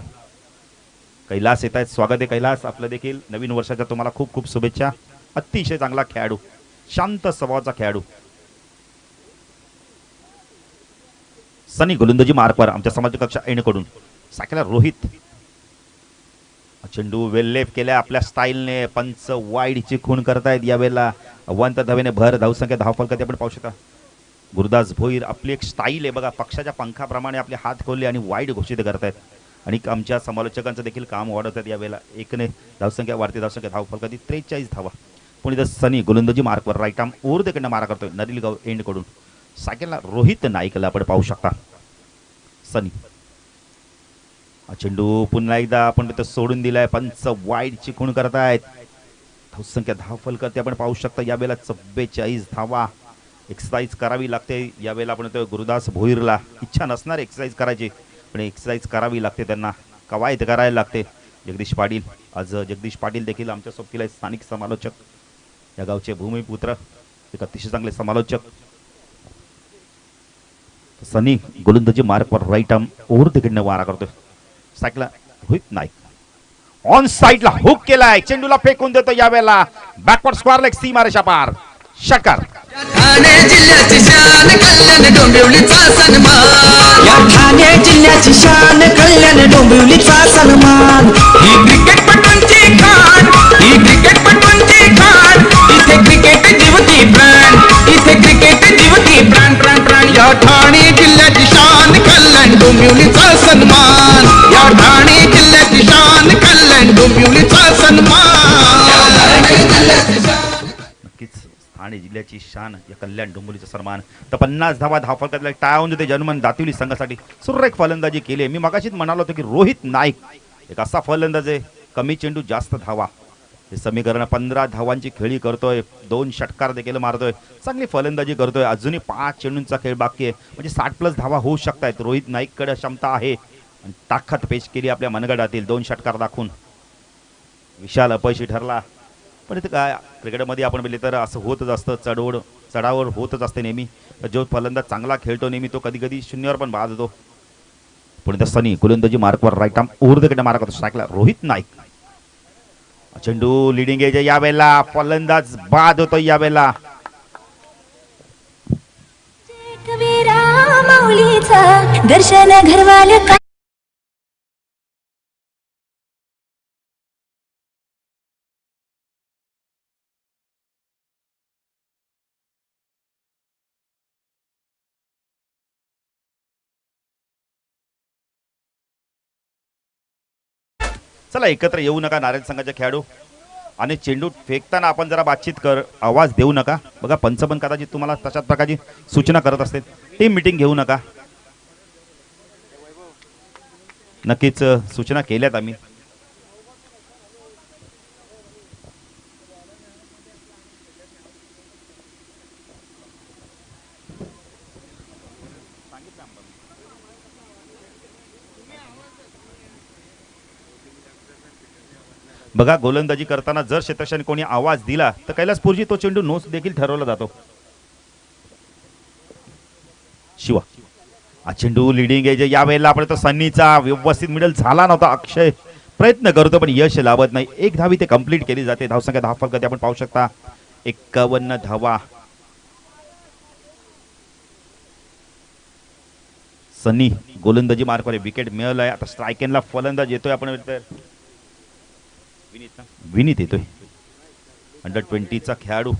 कैलास येत आहेत. स्वागत आहे कैलास. आपलं देखील नवीन वर्षाच्या तुम्हाला खूप खूप शुभेच्छा. अतिशय चांगला खेळाडू शांत स्वभावाचा खेळाडू. सनी गोलंदाजी मार्कवर आमच्या समाज कक्षा एंडकडून. सायकला रोहित चेंडू वेल लेप केल्या आपल्या स्टाईलने. पंच वाईडची खून करतायत यावेळेला. अवंत धावेने भर धावसंख्या 10 फलकात आपण पाहू शकता. गुरुदास भोईर आपली एक स्टाईल आहे बघा, पक्षाच्या पंखाप्रमाणे आपले हात खोलले आणि वाईड घोषित करतायत आणि आमच्या समालोचकांचं देखील काम वाढवत आहेत यावेळेला. एकने धावसंख्या वाढते, धावसंख्या धाव फलकाची 43 धावा. पण इथं सनी गोलंदाजी मार्कवर राईट आर्म ओर देकडनं मारा करतोय नरिलगाव एंड कडून. सायकलला रोहित नाईकला आपण पाहू शकता. सनी हा चेंडू पुन्हा एकदा आपण तिथं सोडून दिलाय, पंच वाईड चिकून करतायत. धावसंख्या धाव फलकाची आपण पाहू शकता यावेळेला 44 धावा. एक्सरसाइज करावी लागते यावेळेला. आपण तो गुरुदास भोईरला इच्छा नसणार एक्सरसाइज करायची, पण एक्सरसाइज करावी लागते, त्यांना कवायत करायला लागते. जगदीश पाटील, आज जगदीश पाटील देखील आमच्या सोबतीला स्थानिक समालोचक, या गावचे भूमिपुत्र, एक अतिशय चांगले समालोचक. सनी गोलंदाजी मार्कवर राईट आर्म ओव्हर तिकडनं वारा करतोय. सायकला रोहित नाईक ऑन साइडला हुक केलाय, चेंडूला फेकून देतो यावेळेला. बॅकवर्ड स्क्वेअर लेग सीमारेषा पार षटकार. ठाणे जिल्ह्याची शान कल्याण डोंबिवलीचा सन्मान, या ठाणे जिल्ह्याची शान कल्याण डोंबिवलीचा सन्मान. ही क्रिकेटपटूंची खाण, ही क्रिकेटपटूंची खाण. इथे क्रिकेट जीवती प्राण, इथे क्रिकेट जीवती प्राण प्राण प्राण. या ठाणे जिल्ह्याची शान कल्याण डोंबिवलीचा सन्मान, या ठाणे जिल्ह्याची शान कल्याण डोंबिवलीचा सन्मान. नक्कीच ठाणे जिल्ह्याची शान या कल्याण डोंबिवलीचा सन्मान. तर 50 धावा धावफलकातल्या टाळून देते जर्मन दातिवली संघासाठी. सुरेख फलंदाजी केली. मी मगाशीच म्हणालो होतो की रोहित नाईक एक असा फलंदाज आहे, कमी चेंडू जास्त धावा, हे समीकरण. 15 धावांची खेळी करतोय, 2 षटकार देखील मारतोय, चांगली फलंदाजी करतोय. अजूनही 5 चेंडूंचा खेळ बाकी आहे, म्हणजे 60+ धावा होऊ शकतायत. रोहित नाईककडे क्षमता आहे आणि ताकद पेश केली आपल्या मनगडातील. 2 षटकार दाखवून विशाल अपयशी ठरला. पण इथं काय क्रिकेटमध्ये आपण बघितलं तर असं होतच असतं, चढावर होतच असते नेहमी. जो फलंदाज चांगला खेळतो नेहमी तो कधी कधी शून्यावर पण बाद होतो. पण इथं सनी गोलंदाजी मार्कवर राईट आर्म ओव्हर द मारा करतो. स्ट्राईकला रोहित नाईक. चेंडू लिडिंग एज यावेळेला, फलंदाज बाद होतो यावेळेला. दर्शन घरवाल का चला एकत्र येऊ नका नारायण संघाचे खेळाडू, आणि चेंडू फेकताना आपण जरा बातचीत कर, आवाज देऊ नका. बघा पंच पण कदाचित तुम्हाला तशाच प्रकारची सूचना करत असतील. टीम मीटिंग घेऊ नका. नक्कीच सूचना केल्यात आम्ही. बघा गोलंदाजी करताना जर क्षेत्ररक्षकाने कोणी आवाज दिला तर कैलासपूरजी तो चेंडू नोस देखील ठरवला जातो. शिवा हा चेंडू लिडिंग एज यावेळेला आपण तो सन्नीचा व्यवस्थित मिडल झाला नव्हता. अक्षय प्रयत्न करतो पण यश लाभत नाही. 1 धाव इथे कंप्लीट केली जाते. धावसंख्या 10 फलकात आपण पाहू शकता 51 धावा. सन्नी गोलंदाजी मार्कवर विकेट मिळवलाय. आता स्ट्रायकेनला फलंदाज येतोय. आपण विनीत येतोय, अंडर-20चा खेळाडू.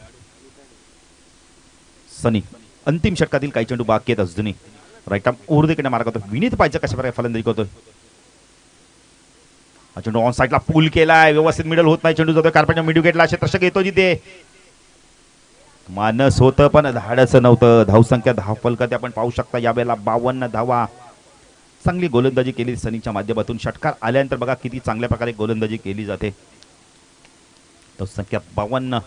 सनी अंतिम षटकातील काही चेंडू बाकी आहेत अजूनही. राईट आर्म ओव्हर द मारा करतो. विनीत पाहिजे कशा प्रकारे फलंदाजी करतोय. हा चेंडू ऑन साईडला पूल केलाय, व्यवस्थित मिडल होत नाही. चेंडू जातोय कार्पेटच्या मिड विकेटला. क्षेत्ररक्षक येतो जिथे मानस होतं पण धाडस नव्हतं. धावसंख्या 10 फलकात आपण पाहू शकता यावेळेला 52 धावा. चांगली गोलंदाजी केली सनीच्या माध्यमातून. षटकार आल्यानंतर बघा किती चांगल्या प्रकारे गोलंदाजी केली जाते. धावसंख्या 52.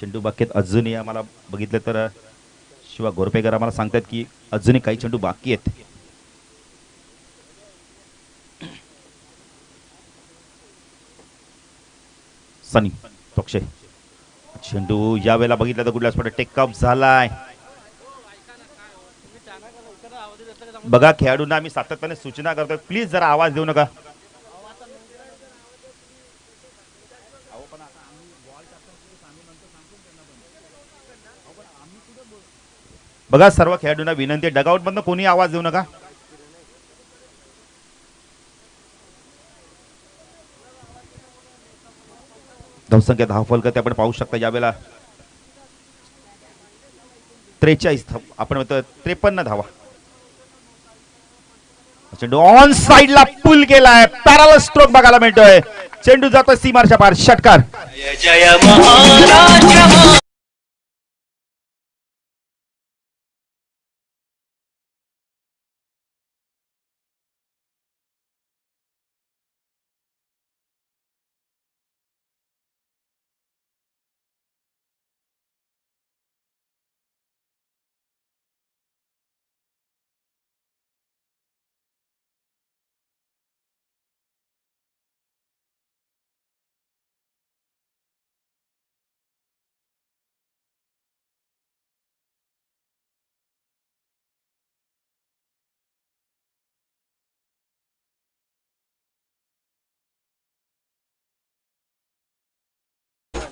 चेंडू बाकीत अजूनही आम्हाला बघितलं तर शिवा गोरपेकर आम्हाला सांगतात की अजूनही काही चेंडू बाकी आहेत. सनी टोक्षे चेंडू यावेळेला बघितलं तर कुठल्या स्पॉट टेकअप झालाय. बघा खेळाडूंना आम्ही सातत्याने सूचना करतोय, प्लीज जरा आवाज देऊ नका. बघा सर्व खेळाडूंना विनंती आहे, डगआउट मधनं कोणी आवाज देऊ नका. धावसंख्या 10 फलकात आपण पाहू शकता यावेळेला. 43 आपण म्हणतो 53 धावा. चेंडू ऑन साइडला पुल केलाय, पॅरल स्ट्रोक बघायला मिळतोय. चेंडू जातोय सीमारच्या पार, षटकार. जय महाराज.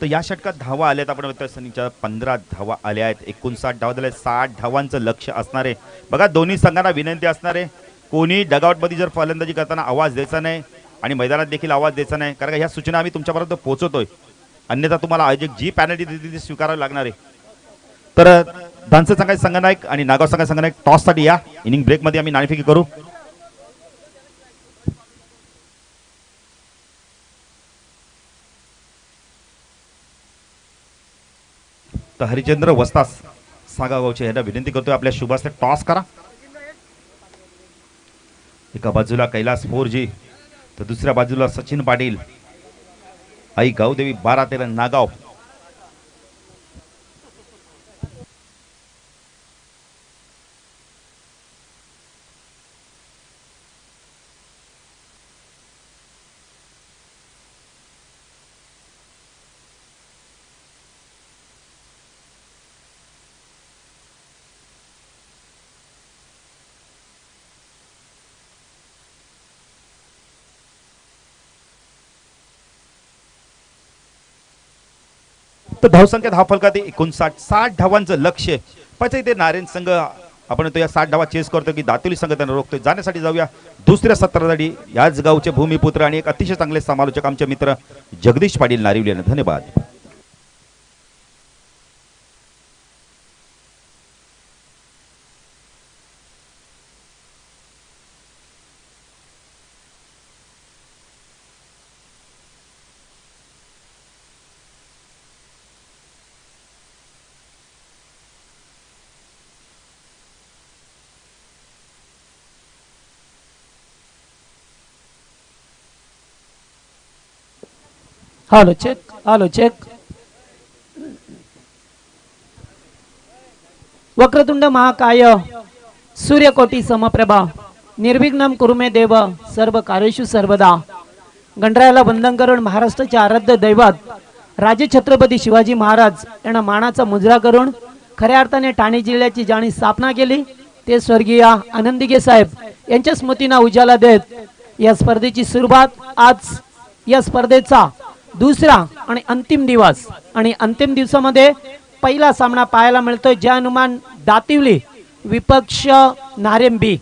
तर या षटकात धावा आल्यात आपण म्हणतो सनीच्या 15 धावा आल्या आहेत. 59 धावा झाल्या. 60 धावांचं लक्ष असणार आहे. बघा दोन्ही संघांना विनंती असणार आहे, कोणी डगआउटमध्ये जर फलंदाजी करताना आवाज द्यायचा नाही आणि मैदानात देखील आवाज द्यायचा नाही, कारण ह्या सूचना आम्ही तुमच्यापर्यंत पोहोचवतोय. अन्यथा तुम्हाला आयोजक जी पॅनल्टी देतील ती स्वीकारावी लागणार आहे. तर धानसे संघाचे संघनायक आणि नागाव संघाचे संघनायक टॉससाठी या. इनिंग ब्रेकमध्ये आम्ही नाणेफेकी करू. तर हरिचंद्र वस्तास सागावचे यांना विनंती करतोय, आपल्या शुभास टॉस करा. एका बाजूला कैलास 4G तर दुसऱ्या बाजूला सचिन पाटील, आई गावदेवी 12-13 नागाव. तर धावसंख्या धावफलकात 59, 60 धावांचं लक्ष. पण इथे नारायण संघ आपण तो या 60 धावा चेस करतो की दातोली संघ त्यांना रोखतोय. जाण्यासाठी जाऊया दुसऱ्या सत्रासाठी. याच गावचे भूमिपुत्र आणि एक अतिशय चांगले समालोचक आमचे मित्र जगदीश पाटील नारिवली यांना धन्यवाद. Hello check, hello check. वक्रतुंड महाकाय सूर्यकोटी समप्रभा निर्विघ्नं कुरु मे देव सर्व कार्येषु सर्वदा. गणरायाला वंदन करून महाराष्ट्राचे आराध्य दैवत राजे छत्रपती शिवाजी महाराज यांना मानाचा मुजरा करून खऱ्या अर्थाने ठाणे जिल्ह्याची ज्यांनी स्थापना केली ते स्वर्गीय आनंदीगे साहेब यांच्या स्मृतींना उजाला देत या स्पर्धेची सुरुवात आज या स्पर्धेचा दुसरा आणि अंतिम दिवस. आणि अंतिम दिवसामध्ये पहिला सामना पाहायला मिळतोय जय हनुमान दातिवली विपक्ष नारेंबी.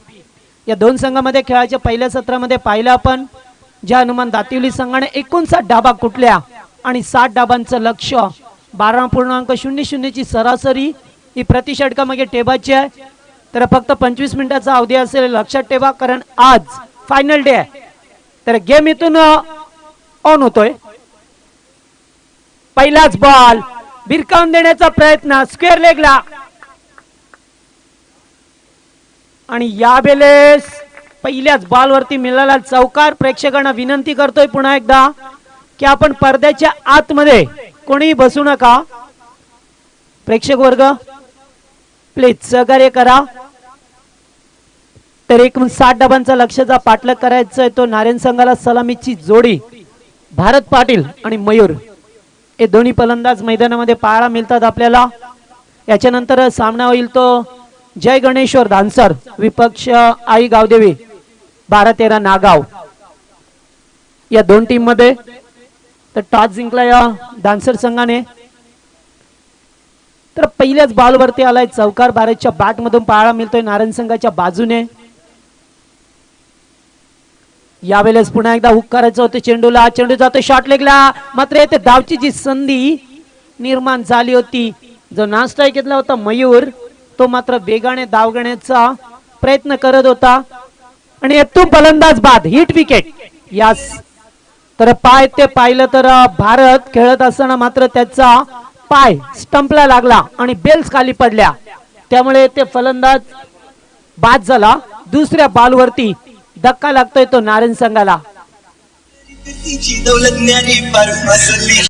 या दोन संघामध्ये खेळाच्या पहिल्या सत्रामध्ये पाहिलं आपण जय हनुमान दातिवली संघाने 59 डाबा कुठल्या आणि 60 डाबांचं लक्ष. 12.00 ची सरासरी ही प्रति षटकामागे टेबाची आहे. तर फक्त 25 मिनिटाचा अवधी असेल, लक्षात ठेवा, कारण आज फायनल डे आहे. तर गेम इथून ऑन होतोय. पहिलाच बॉल भिरकावून देण्याचा प्रयत्न स्क्वेअर लेगला आणि यावेळेस पहिल्याच बॉल वरती मिळाला चौकार. प्रेक्षकांना विनंती करतोय पुन्हा एकदा की आपण पडद्याच्या आतमध्ये कोणीही बसू नका. प्रेक्षक वर्ग प्लीज सहकार्य करा. तर एक 60 डाबांचा लक्षाचा पाठलाग करायचा आहे. तो नारायण संघाला सलामीची जोडी भारत पाटील आणि मयूर हे दोन्ही फलंदाज मैदानामध्ये पाहायला मिळतात आपल्याला. याच्यानंतर सामना होईल तो जय गणेश्वर धानसर विपक्ष आई गावदेवी 12-13 नागाव. या दोन टीम मध्ये तर टॉस जिंकला या धानसर संघाने. तर पहिल्याच बॉल वरती आलाय चौकार भारतच्या बॅट मधून पाहायला मिळतोय नारायण संघाच्या बाजूने. यावेळेस पुन्हा एकदा हुक करायचं होतं चेंडूला. चेंडू जातो शॉर्ट लेगला, मात्र येथे धावची जी संधी निर्माण झाली होती, जो नाश्ता घेतला होता मयूर तो मात्र वेगाने धाव घेण्याचा प्रयत्न करत होता आणि येथून फलंदाज बाद, हिट विकेट. यास तर पाय ते पाहिलं तर भारत खेळत असताना मात्र त्याचा पाय स्टंपला लागला आणि बेल्स खाली पडल्या, त्यामुळे ते फलंदाज बाद झाला. दुसऱ्या बॉलवरती धक्का लागतोय तो नारायण संघाला. तिची दौलत ज्ञानी पार फसली.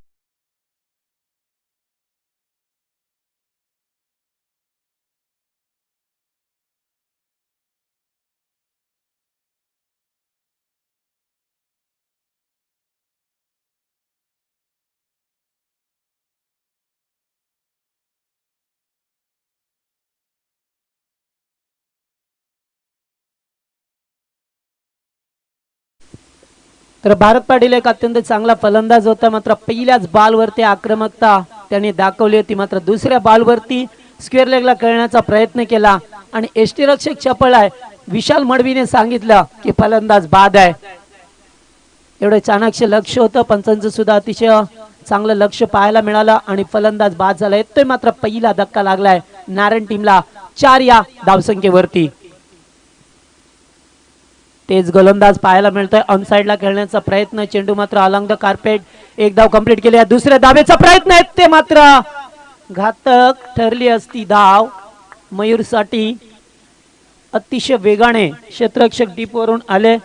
तर भारत पाटील एक अत्यंत चांगला फलंदाज होता, मात्र पहिल्याच बॉलवरती आक्रमकता त्याने दाखवली होती. मात्र दुसऱ्या बॉलवरती स्क्वेअर लेगला खेळण्याचा प्रयत्न केला आणि यष्टीरक्षक चपळ आहे. विशाल मडवीने सांगितलं की फलंदाज बाद आहे. एवढे चाणक्य लक्ष होतं, पंचांचं सुद्धा अतिशय चांगलं लक्ष पाहायला मिळालं आणि फलंदाज बाद झाला. येतोय मात्र पहिला धक्का लागलाय नारायण टीमला 4 या धावसंख्येवरती. तेज गोलंदाज पाहायला मिळतोय, ऑन साइडला खेळण्याचा प्रयत्न, चेंडू मात्र अलॉंग द कार्पेट. एक धाव कंप्लीट केली. दुसऱ्या धावेचा प्रयत्न आहे, ते मात्र घातक ठरली असती धाव मयूर साठी. अतिशय वेगाने क्षेत्ररक्षक डीप वरून आले,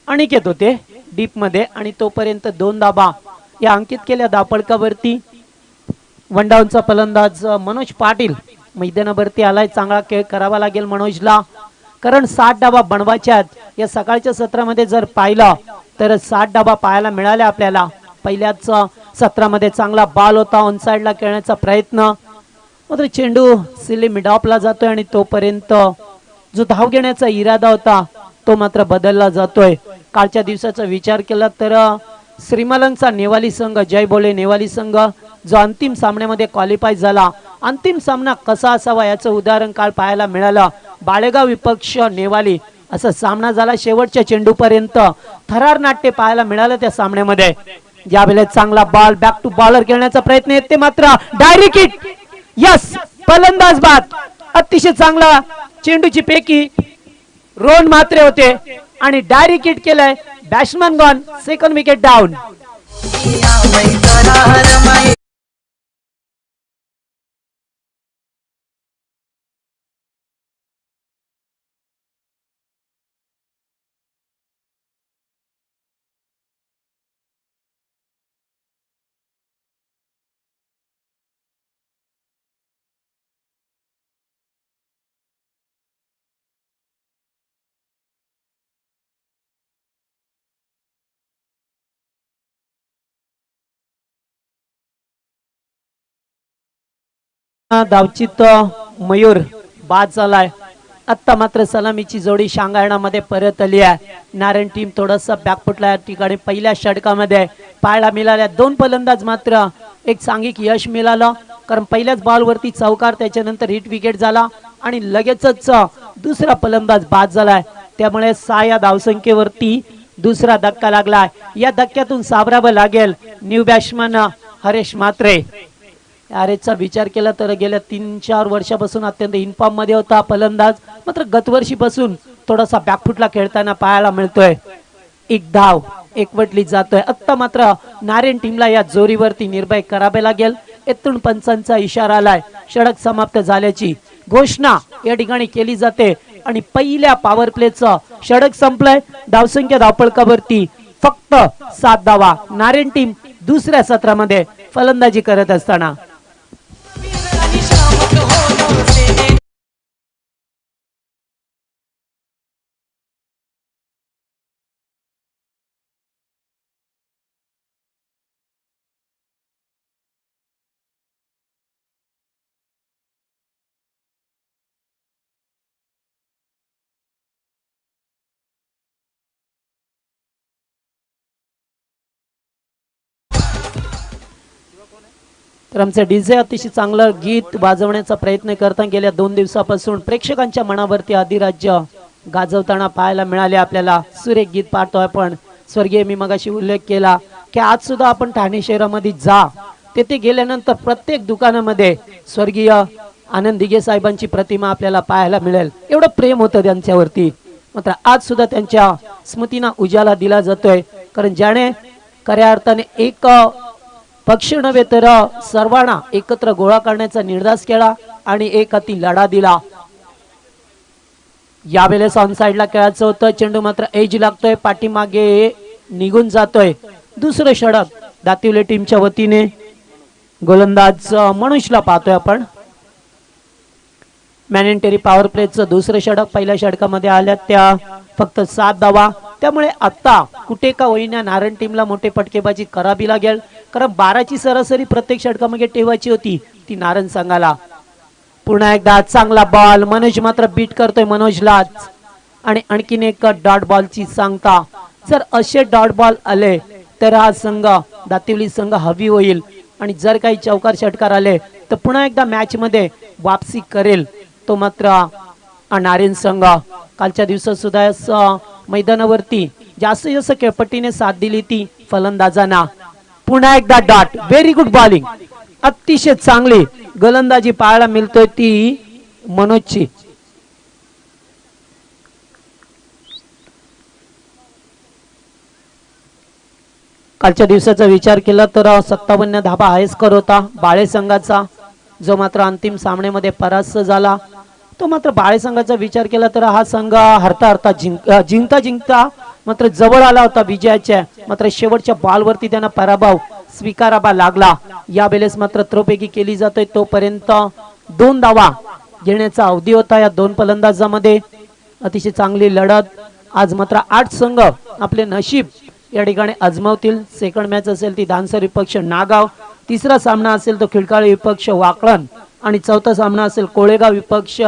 अनिकेत होते डीप मध्ये आणि तोपर्यंत 2 धाबा या अंकित केल्या धावपळकावरती. वनडाऊनचा फलंदाज मनोज पाटील मैदानावरती आलाय. चांगला खेळ करावा लागेल मनोजला, कारण 60 डाबा बनवायच्यात. या सकाळच्या सत्रामध्ये जर पाहिलं तर 60 डाबा पाहायला मिळाले आपल्याला. पहिल्याच सत्रामध्ये चांगला बॉल होता, ऑन साइडला खेळण्याचा प्रयत्न, मात्र चेंडू सिली मिडऑफला जातोय आणि तोपर्यंत जो धाव घेण्याचा इरादा होता तो मात्र बदलला जातोय. कालच्या दिवसाचा विचार केला तर श्रीमलंगचा नेवाली संघ, जय बोले नेवाली संघ, जो अंतिम सामन्यामध्ये क्वालिफाय झाला, अंतिम सामना कसा असावा याचं उदाहरण काल पाहायला मिळालं. बाळेगाव विपक्ष नेवाली असा सामना झाला. शेवटच्या चेंडूपर्यंत थरार नाट्य पाहायला मिळालं त्या सामन्यामध्ये. यावेळेस चांगला बॉल बॅक टू बॉलर खेळण्याचा प्रयत्न येते, मात्र डायरेक्ट हिट. यस, फलंदाज बाद. अतिशय चांगला चेंडूची पैकी रोन मात्रे होते आणि डायरेक्ट हिट केलंय. Batsman gone, second wicket down. धावचित मयूर बाद झालाय. आता मात्र सलामीची जोडी शांगायणामध्ये परत आली आहे. नारायण टीम थोडासा बॅकफुटला या ठिकाणी पहिल्या षटकामध्ये पाहायला मिळाल्या. 2 फलंदाज मात्र एक सांघिक यश मिळालं, कारण पहिल्याच बॉलवरती चौकार, त्याच्यानंतर हिट विकेट झाला आणि लगेचच दुसरा फलंदाज बाद झालाय. त्यामुळे 6 या धावसंख्येवरती दुसरा धक्का लागलाय. या धक्क्यातून सावरावं लागेल न्यू बॅट्समन हरेश म्हात्रे. आरेचा विचार केला तर गेल्या 3-4 वर्षापासून अत्यंत इनफॉर्म मध्ये होता फलंदाज, मात्र गतवर्षीपासून थोडासा बॅकफुटला खेळताना पाहायला मिळतोय. एक धाव एकवटली जातोय. आता मात्र नारायण टीमला या जोरीवरती निर्भय करावे लागेल. येथून पंचांचा इशारा आलाय, षटक समाप्त झाल्याची घोषणा या ठिकाणी केली जाते आणि पहिल्या पॉवर प्लेचं षटक संपलंय. धावसंख्या धावपळकावरती फक्त 7 धावा. नारायण टीम दुसऱ्या सत्रामध्ये फलंदाजी करत असताना तर आमचे डीजे अतिशय चांगलं गीत वाजवण्याचा प्रयत्न करता गेल्या 2 दिवसापासून प्रेक्षकांच्या मनावरती अधिराज्य गाजवताना पाहायला मिळाले आपल्याला. सुरेख गीत पाहतोय आपण. स्वर्गीय मी मगाशी उल्लेख केला की आज सुद्धा आपण ठाणे शहरामध्ये जा, तेथे गेल्यानंतर प्रत्येक दुकानामध्ये स्वर्गीय आनंद दिघे साहेबांची प्रतिमा आपल्याला पाहायला मिळेल. एवढं प्रेम होतं त्यांच्यावरती. मात्र आज सुद्धा त्यांच्या स्मृतींना उजाला दिला जातोय. कारण ज्याने खऱ्या अर्थाने एक पक्ष नव्हे तर सर्वांना एकत्र गोळा करण्याचा निर्धार केला आणि एक हाती लढा दिला. यावेळेस ऑन साइडला खेळायचं होतं. चेंडू मात्र एज लागतोय, पाठीमागे निघून जातोय. दुसरं षटक दातिवले टीमच्या वतीने गोलंदाज मनोजला पाहतोय आपण. मॅनेटरी पॉवर प्लेचं दुसरं षटक. पहिल्या षटकामध्ये आल्या त्या फक्त 7 धावा. त्यामुळे आता कुठे का होईना नारायण टीमला मोठे फटकेबाजी करावी लागेल. कारण 12ची सरासरी प्रत्येक षटकामध्ये ठेवायची होती ती नारायण संघाला. पुन्हा एकदा चांगला बॉल. मनोज मात्र बीट करतोय मनोजलाच. आणि आणखीन एक डॉट बॉलची सांगता. जर असे डॉट बॉल आले तर हा संघ दातिवली संघ हवी होईल. आणि जर काही चौकार षटकार आले तर पुन्हा एकदा मॅच मध्ये वापसी करेल तो मात्र नारायण संघ. कालच्या दिवसात सुद्धा मैदानावरती जास्तीत जास्त खेळपट्टीने साथ दिली ती फलंदाजांना. पुन्हा एकदा डॉट. Very good bowling. अतिशय चांगली गोलंदाजी पाहायला मिळतोय ती मनोजची. कालच्या दिवसाचा विचार केला तर 57 धाबा हायस्ट स्कोर होता बाळे संघाचा, जो मात्र अंतिम सामन्यामध्ये परास्त झाला. तो मात्र बाळे संघाचा विचार केला तर हा संघ हरता जिंकता मात्र जवळ आला होता विजयाच्या. मात्र शेवटच्या बॉलवरती त्यांना पराभव स्वीकारावा लागला. यावेळेस मात्र थ्रोपैकी केली जाते तोपर्यंत 2 धावा घेण्याचा अवधी होता या दोन फलंदाजांमध्ये. अतिशय चांगली लढत. आज मात्र 8 संघ आपले नशीब या ठिकाणी आजमावतील. सेकंड मॅच असेल ती धानसर विपक्ष नागाव, तिसरा सामना असेल तो खिळकाळी विपक्ष वाकळण आणि चौथा सामना असेल कोळेगाव विपक्ष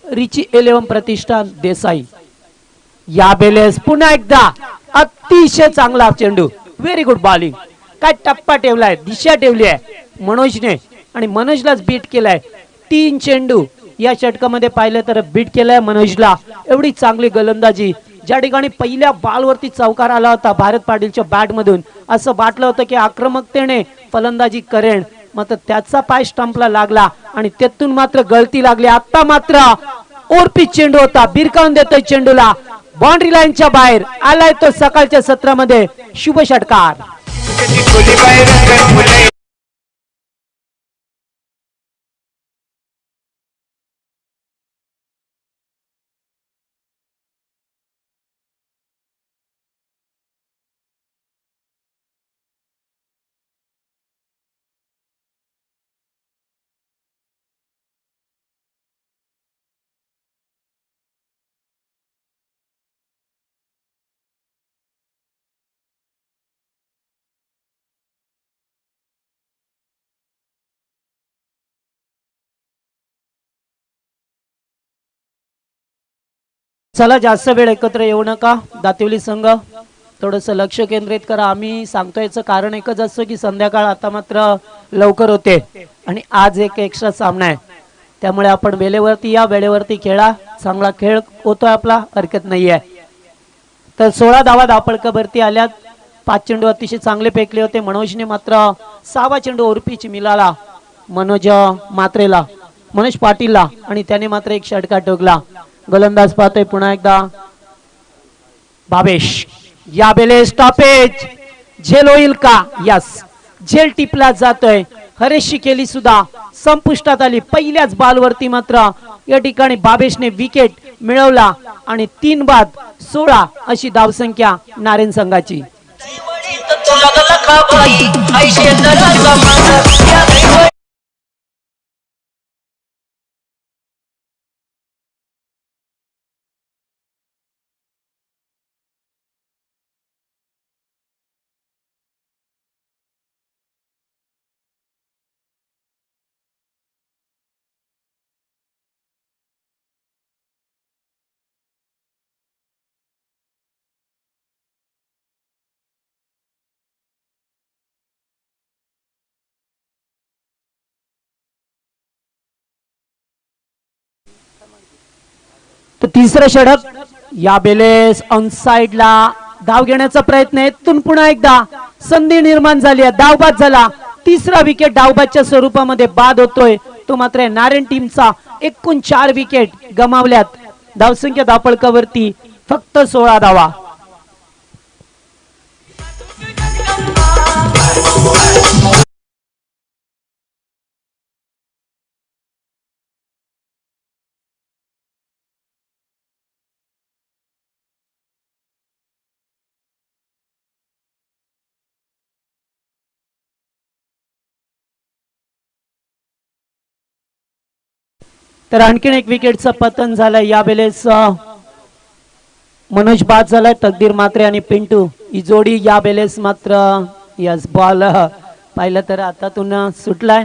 रिची 11 प्रतिष्ठान देसाई. यावेळेस पुन्हा एकदा अतिशय चांगला चेंडू. Very good bowling. काय टप्पा ठेवलाय, दिशा ठेवली आहे मनोजने आणि मनोजलाच बीट केलाय. 3 चेंडू या षटकामध्ये पाहिलं तर बीट केलाय मनोजला. एवढी चांगली गोलंदाजी. ज्या ठिकाणी पहिल्या बॉलवरती चौकार आला होता भारत पाटीलच्या बॅट मधून, असं वाटलं होतं की आक्रमकतेने फलंदाजी करेन, मात्र त्याचा पाय स्टंपला लागला आणि त्यातून मात्र गळती लागली. आता मात्र ओरपी चेंडू होता, बिरकावून देतोय चेंडूला. बाउंड्री लाईनच्या बाहेर आलाय तो सकाळच्या सत्रामध्ये. शुभ षटकार. चला जास्त वेळ एकत्र येऊ नका. दातिवली संघ थोडस लक्ष केंद्रित करा. आम्ही सांगतो याचं कारण एकच असतं की संध्याकाळ आता मात्र लवकर होते आणि आज एक एक्स्ट्रा सामना आहे. त्यामुळे आपण वेळेवरती या, वेळेवरती खेळा. चांगला खेळ होतोय आपला, हरकत नाहीये. तर 16 धावा धावपळकावरती आल्यात. 5 चेंडू अतिशय चांगले फेकले होते. मनोजने मात्र 6वा चेंडू ओरपीच मिळाला मनोज पाटीलला आणि त्याने मात्र एक षटकार ठोकला. गोलंदाज पाहतोय पुन्हा एकदा भावेश. यावेळेस स्टॉपेज. झेल होईल का? यस, झेल टिपला जातोय. हरेशची केली सुद्धा संपुष्टात आली. पहिल्याच बॉलवरती मात्र या ठिकाणी भावेशने विकेट मिळवला आणि 3 बाद 16 अशी धावसंख्या नारायण संघाची. तर तिसरं षटक. यावेळेस ऑन साइडला धाव घेण्याचा प्रयत्न आहे. इथून पुन्हा एकदा संधी निर्माण झाली आहे. धावबाद झाला. तिसरा विकेट धावबादच्या स्वरूपामध्ये बाद होतोय. तो मात्र नारायण टीमचा एकूण 4 विकेट गमावल्यात. धावसंख्या धावफलकावरती फक्त 16 धावा. तर आणखीन एक विकेटचं पतन झालंय. यावेळेस मनोज बाद झालाय. तकदीर मात्रे आणि पिंटू ही जोडी यावेळेस मात्र यस बॉल पाहिलं तर हातातून सुटलाय.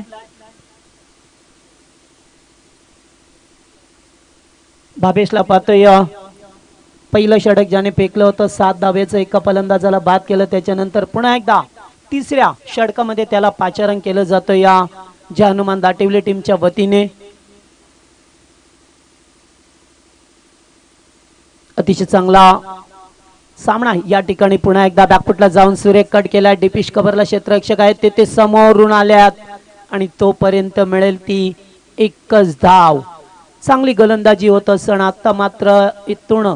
भावेशला पाहतोय पहिलं षटक ज्याने फेकलं होतं 7 धावेचं एका फलंदाजाला बाद केलं. त्याच्यानंतर पुन्हा एकदा तिसऱ्या षटकामध्ये त्याला पाचारण केलं जातं या ज्या हनुमान दाटिवली टीमच्या वतीने. अतिशय चांगला सामना या ठिकाणी. पुन्हा एकदा बॅकफुटला जाऊन सुरेख कट केला. डिपिश कव्हरला क्षेत्ररक्षक आहेत ते समोरून आल्यात आणि तोपर्यंत मिळेल ती एकच धाव. चांगली गोलंदाजी होत असताना आता मात्र इथून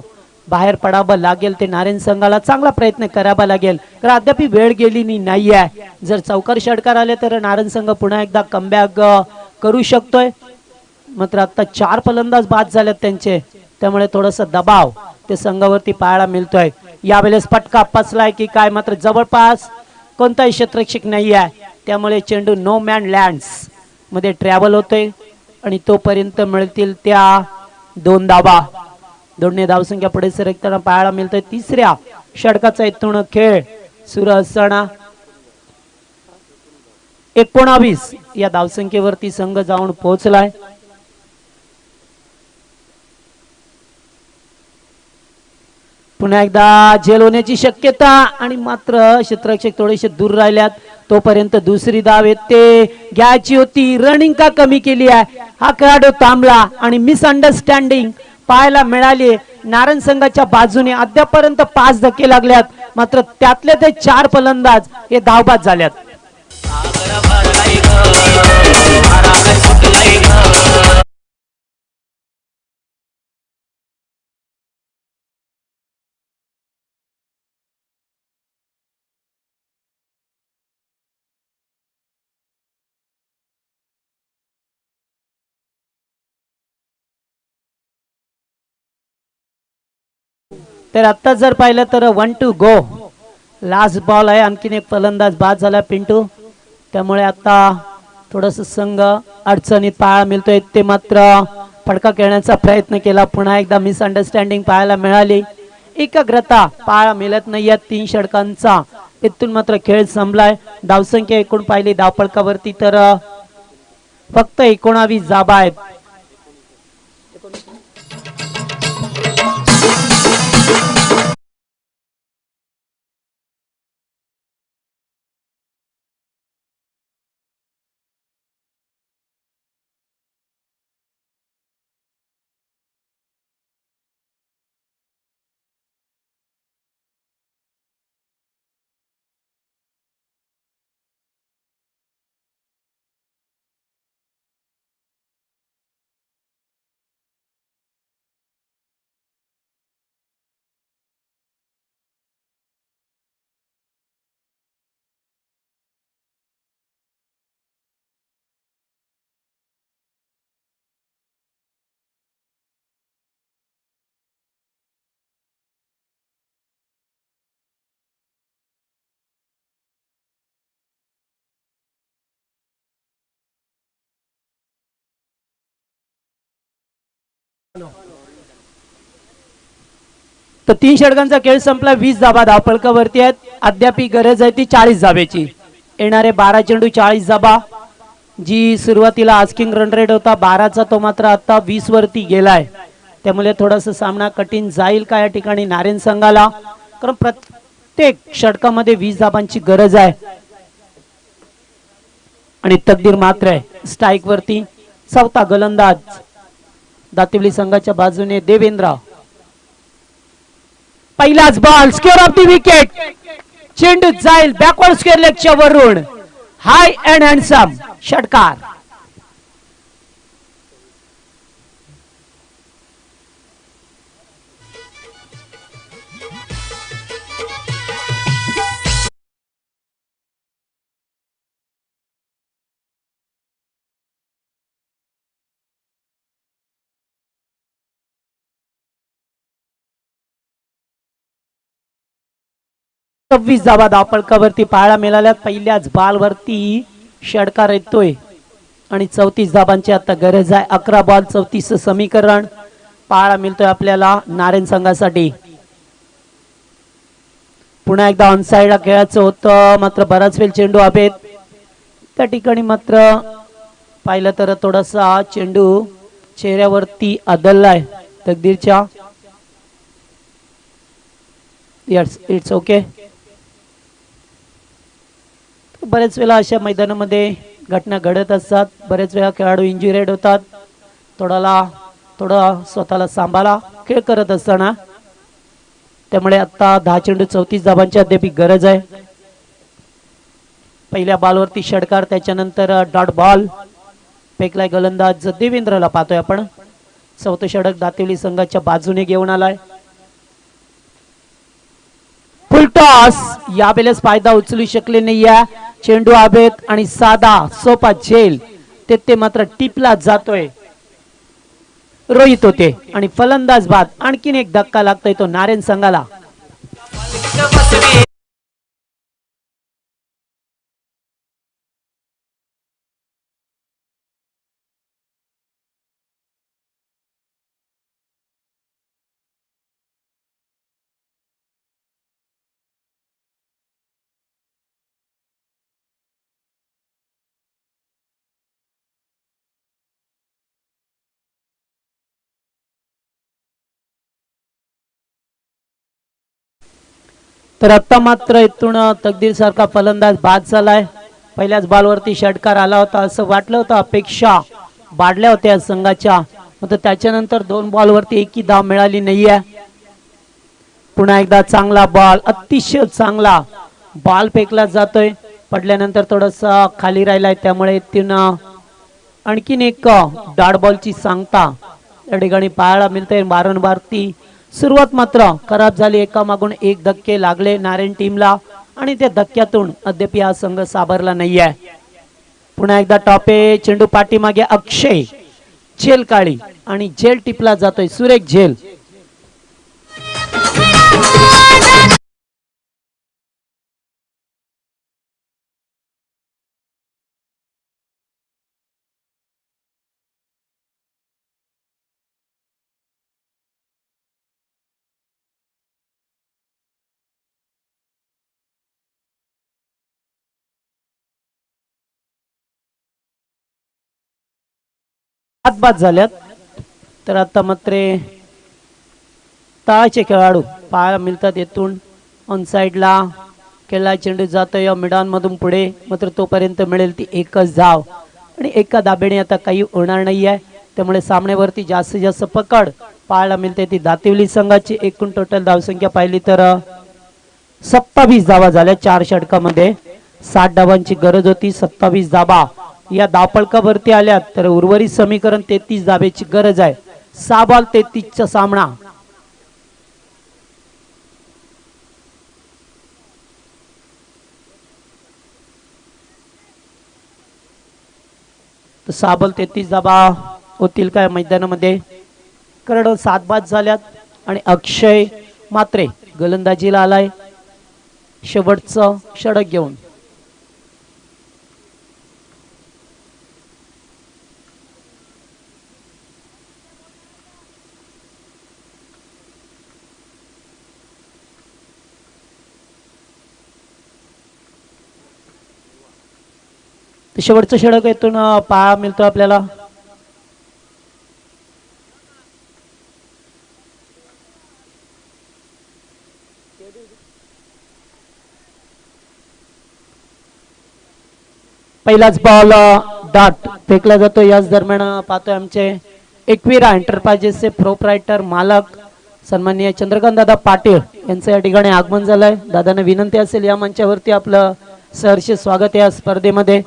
बाहेर पडावं लागेल ते नारायण संघाला. चांगला प्रयत्न करावा लागेल तर अद्याप वेळ गेली नाही आहे. जर चौकार षटकार आले तर नारायण संघ पुन्हा एकदा कमबॅक करू शकतोय. मात्र आता 4 फलंदाज बाद झालेत त्यांचे, त्यामुळे थोडासा दबाव ते संघावरती पाहायला मिळतोय. यावेळेस फटका पसलाय की काय, मात्र जवळपास कोणताही क्षेत्ररक्षक नाही आहे, त्यामुळे चेंडू नो मॅन लँड्स मध्ये ट्रॅव्हल होतोय आणि तोपर्यंत मिळतील त्या 2 धावा. 2 धावसंख्या पुढे सरकताना पाहायला मिळतोय. तिसऱ्या षटकाचा इथून खेळ सुरू असताना 19 या धावसंख्येवरती संघ जाऊन पोहोचलाय. पुन्हा एकदा झेल होण्याची शक्यता आणि मात्र क्षेत्ररक्षक थोडेसे दूर राहिल्यात. तोपर्यंत दुसरी धाव येते, घ्यायची होती, रनिंग का कमी केली आहे. हा खेळाडू थांबला आणि मिसअंडरस्टँडिंग पाहायला मिळाली नारायण संघाच्या बाजूने. अद्यापर्यंत 5 धक्के लागल्यात, मात्र त्यातले ते 4 फलंदाज हे धावबाद झाल्यात. तर आता जर पाहिलं तर 1 to go लास्ट बॉल आहे. आणखीन एक फलंदाज बाद झाला पिंटू, त्यामुळे आता थोडस संघ अडचणीत पाहायला मिळतोय. ते मात्र फटका खेळण्याचा प्रयत्न केला, पुन्हा एकदा मिसअंडरस्टँडिंग पाहायला मिळाली. एकाग्रता पाहायला मिळत नाही या 3 षटकांचा. इथून मात्र खेळ संपलाय. धावसंख्या एकूण पाहिली धावफलकावरती तर फक्त 19 धावा आहेत. तर 3 षटकांचा खेळ संपला. 20 धावा धावफलकावरती आहेत. अद्याप गरज आहे ती 40 धावेची. येणारे 12 चेंडू 40 धावा. जी सुरुवातीला आस्किंग रन रेट होता 12चा, तो मात्र आता 20 वरती गेलाय. त्यामुळे थोडासा सामना कठीण जाईल का या ठिकाणी नारायण संघाला, कारण प्रत्येक षटकामध्ये 20 धावांची गरज आहे. आणि तकदीर मात्र आहे स्ट्राईक वरती. 4था गोलंदाज दातिवली संघाच्या बाजूने देवेंद्र. पहिलाच ball, square of the wicket. चेंडू जाईल बॅकवर्ड स्क्वेअर लेगच्या वरून. हाय अँड हँडसम षटकार. 26 धावा धावफलकावरती पाहायला मिळाल्यात. पहिल्याच बॉलवरती षटकार येतोय आणि 34 धाबांची आता गरज आहे. 11 बॉल 34 समीकरण पाहायला मिळतोय आपल्याला नारायण संघासाठी. पुन्हा एकदा ऑन साइडला खेळायचं होतं, मात्र बराच वेळ चेंडू हवेत. त्या ठिकाणी मात्र पाहिलं तर थोडासा चेंडू चेहऱ्यावरती आदळलाय तकदीरच्या. Yes, it's okay. बरेच वेळा अशा मैदानामध्ये घटना घडत असतात. बरेच वेळा खेळाडू इंजुरेड होतात. थोडा स्वतःला सांभाळा खेळ करत असताना. त्यामुळे आता 10 चेंडू 34 धाबांची अद्याप गरज आहे. पहिल्या बॉलवरती षटकार, त्याच्यानंतर डॉट बॉल फेकलाय गोलंदाज देवेंद्रला पाहतोय आपण. चौथं षटक दातेवली संघाच्या बाजूने घेऊन आलाय. फुल टॉस यावेळेस फायदा उचलू शकले नाहीये. चेंडू हवेत आणि साधा सोपा झेल ते मात्र टिपला जातोय. रोहित होते आणि फलंदाज बाद. आणखीन एक धक्का लागतोय तो नारायण संघाला. तर आता मात्र इथून तकदीर सारखा फलंदाज बाद झालाय. पहिल्याच बॉलवरती षटकार आला होता असं वाटलं होतं. अपेक्षा वाढल्या होत्या संघाच्या, मात्र त्याच्यानंतर 2 बॉलवरती एकही धाव मिळाली नाहीये. पुन्हा एकदा चांगला बॉल, अतिशय चांगला बॉल फेकला जातोय. पडल्यानंतर थोडासा खाली राहिलाय, त्यामुळे इथून आणखीन एक डॉट बॉलची सांगता या ठिकाणी पाहायला मिळते. वारंवार ती सुरुवात मात्र खराब झाली. एकामागून एक धक्के लागले नारायण टीमला आणि त्या धक्क्यातून अद्याप हा संघ सावरला नाहीये. पुन्हा एकदा टॉपे चेंडू पाठीमागे अक्षय झेल काळी आणि झेल टिपला जातोय. सुरेख झेल. बाद झाल्यात. तर आता मात्र तळाचे खेळाडू पाहायला मिळतात. येथून ऑन साइडला खेळला चेंडू जातोय मिडान मधून पुढे, मात्र तोपर्यंत मिळेल ती एकच धाव आणि एका धाब्याने आता काही होणार नाहीये. त्यामुळे सामन्यावरती जास्तीत जास्त पकड पाहायला मिळते ती दातेवली संघाची. एकूण टोटल धावसंख्या पाहिली तर 27 धावा झाल्या 4 षटकामध्ये. 60 धावांची गरज होती. 27 धावा या धावफलकावरती आल्यात. तर उर्वरित समीकरण 33 धाब्याची गरज आहे. 6 बॉल 33 चा सामना. तर 6 बॉल 33 धाबा होतील काय मैदानामध्ये. कारण 7 बाद झाल्यात आणि अक्षय मात्रे गोलंदाजीला आलाय शेवटचं षटक घेऊन. शेवटचं षटक इथून पाहा मिळतो आपल्याला. पहिलाच बॉल डॉट फेकला जातो. याच दरम्यान पाहतोय आमचे एकविरा एंटरप्राइजेसचे प्रोप्रायटर मालक सन्माननीय चंद्रकांत दादा पाटील यांचं या ठिकाणी आगमन झालंय. दादांना विनंती असेल या मंचावरती आपलं सहर्ष स्वागत या स्पर्धेमध्ये.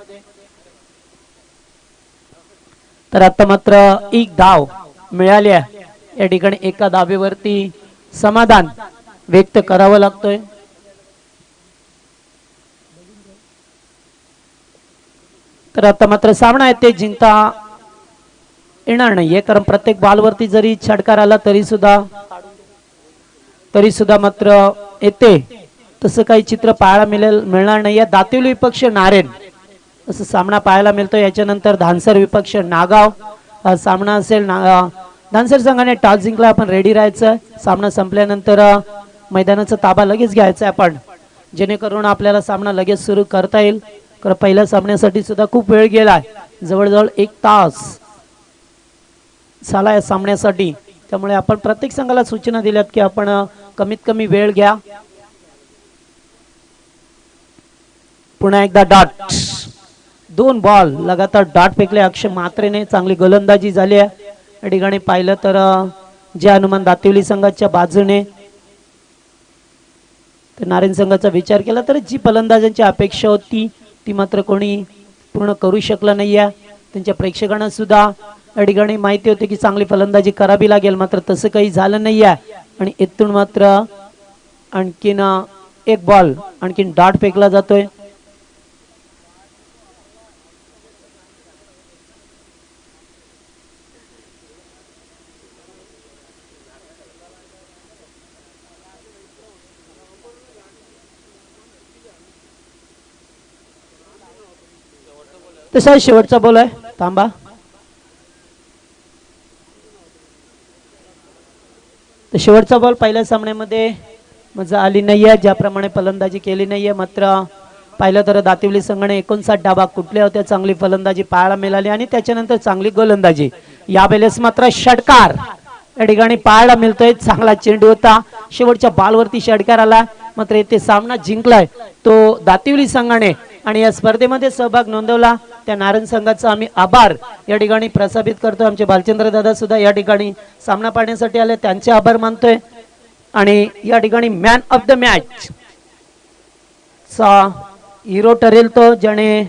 तर आता मात्र एक धाव मिळाली आहे. या ठिकाणी एका धावेवरती समाधान व्यक्त करावं लागतोय. तर आता मात्र सामना आहे ते जिंकता येणार नाहीये, कारण प्रत्येक बॉलवरती जरी षटकार आला तरी सुद्धा मात्र येते तसं काही चित्र पाहायला मिळणार नाही आहे. दातिवली विपक्ष नारेन असं सामना पाहायला मिळतो. याच्यानंतर धानसर विपक्ष नागाव हा सामना असेल. धानसर संघाने टॉस जिंकला, आपण रेडी राहायचं. सामना संपल्यानंतर मैदानाचा ताबा लगेच घ्यायचा आपण, जेणेकरून आपल्याला सामना लगेच सुरू करता येईल. कारण पहिल्या सामन्यासाठी सुद्धा खूप वेळ गेलाय, जवळजवळ 1 तास झाला या सामन्यासाठी. त्यामुळे आपण प्रत्येक संघाला सूचना दिल्यात की आपण कमीत कमी वेळ घ्या. पुन्हा एकदा डॉट, 2 बॉल लगातार डॉट फेकले अक्षय म्हात्रेने. चांगली गोलंदाजी झाली आहे. या ठिकाणी पाहिलं तर जे हनुमान दातिवली संघाच्या बाजूने, तर नारायण संघाचा विचार केला तर जी फलंदाजांची अपेक्षा होती ती मात्र कोणी पूर्ण करू शकलं नाहीये. त्यांच्या प्रेक्षकांना सुद्धा या ठिकाणी माहिती होती की चांगली फलंदाजी करावी लागेल, मात्र तसं काही झालं नाहीये. आणि इथून मात्र आणखीन 1 बॉल आणखीन डॉट फेकला जातोय. तसा शेवटचा बॉल आहे, थांबा. तर शेवटचा बॉल पहिल्या सामन्यामध्ये मजा आली नाहीये, ज्याप्रमाणे फलंदाजी केली नाहीये. मात्र पाहिलं तर दातिवली संघाने 59 डाबा कुठल्या होत्या, चांगली फलंदाजी पाहायला मिळाली आणि त्याच्यानंतर चांगली गोलंदाजी. यावेळेस मात्र षटकार या ठिकाणी पाहायला मिळतोय. चांगला चेंडू होता, शेवटच्या बॉलवरती षटकार आला. मात्र इथे सामना जिंकलाय तो दातिवली संघाने आणि या स्पर्धेमध्ये सहभाग नोंदवला त्या नारायण संघाचा आम्ही आभार या ठिकाणी प्रस्थापित करतो. आमचे बालचंद्र दादा सुद्धा या ठिकाणी सामना पाहण्यासाठी आले, त्यांचे आभार मानतोय. आणि या ठिकाणी मॅन ऑफ द मॅच चा हिरो ठरेल तो ज्याने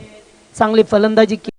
चांगली फलंदाजी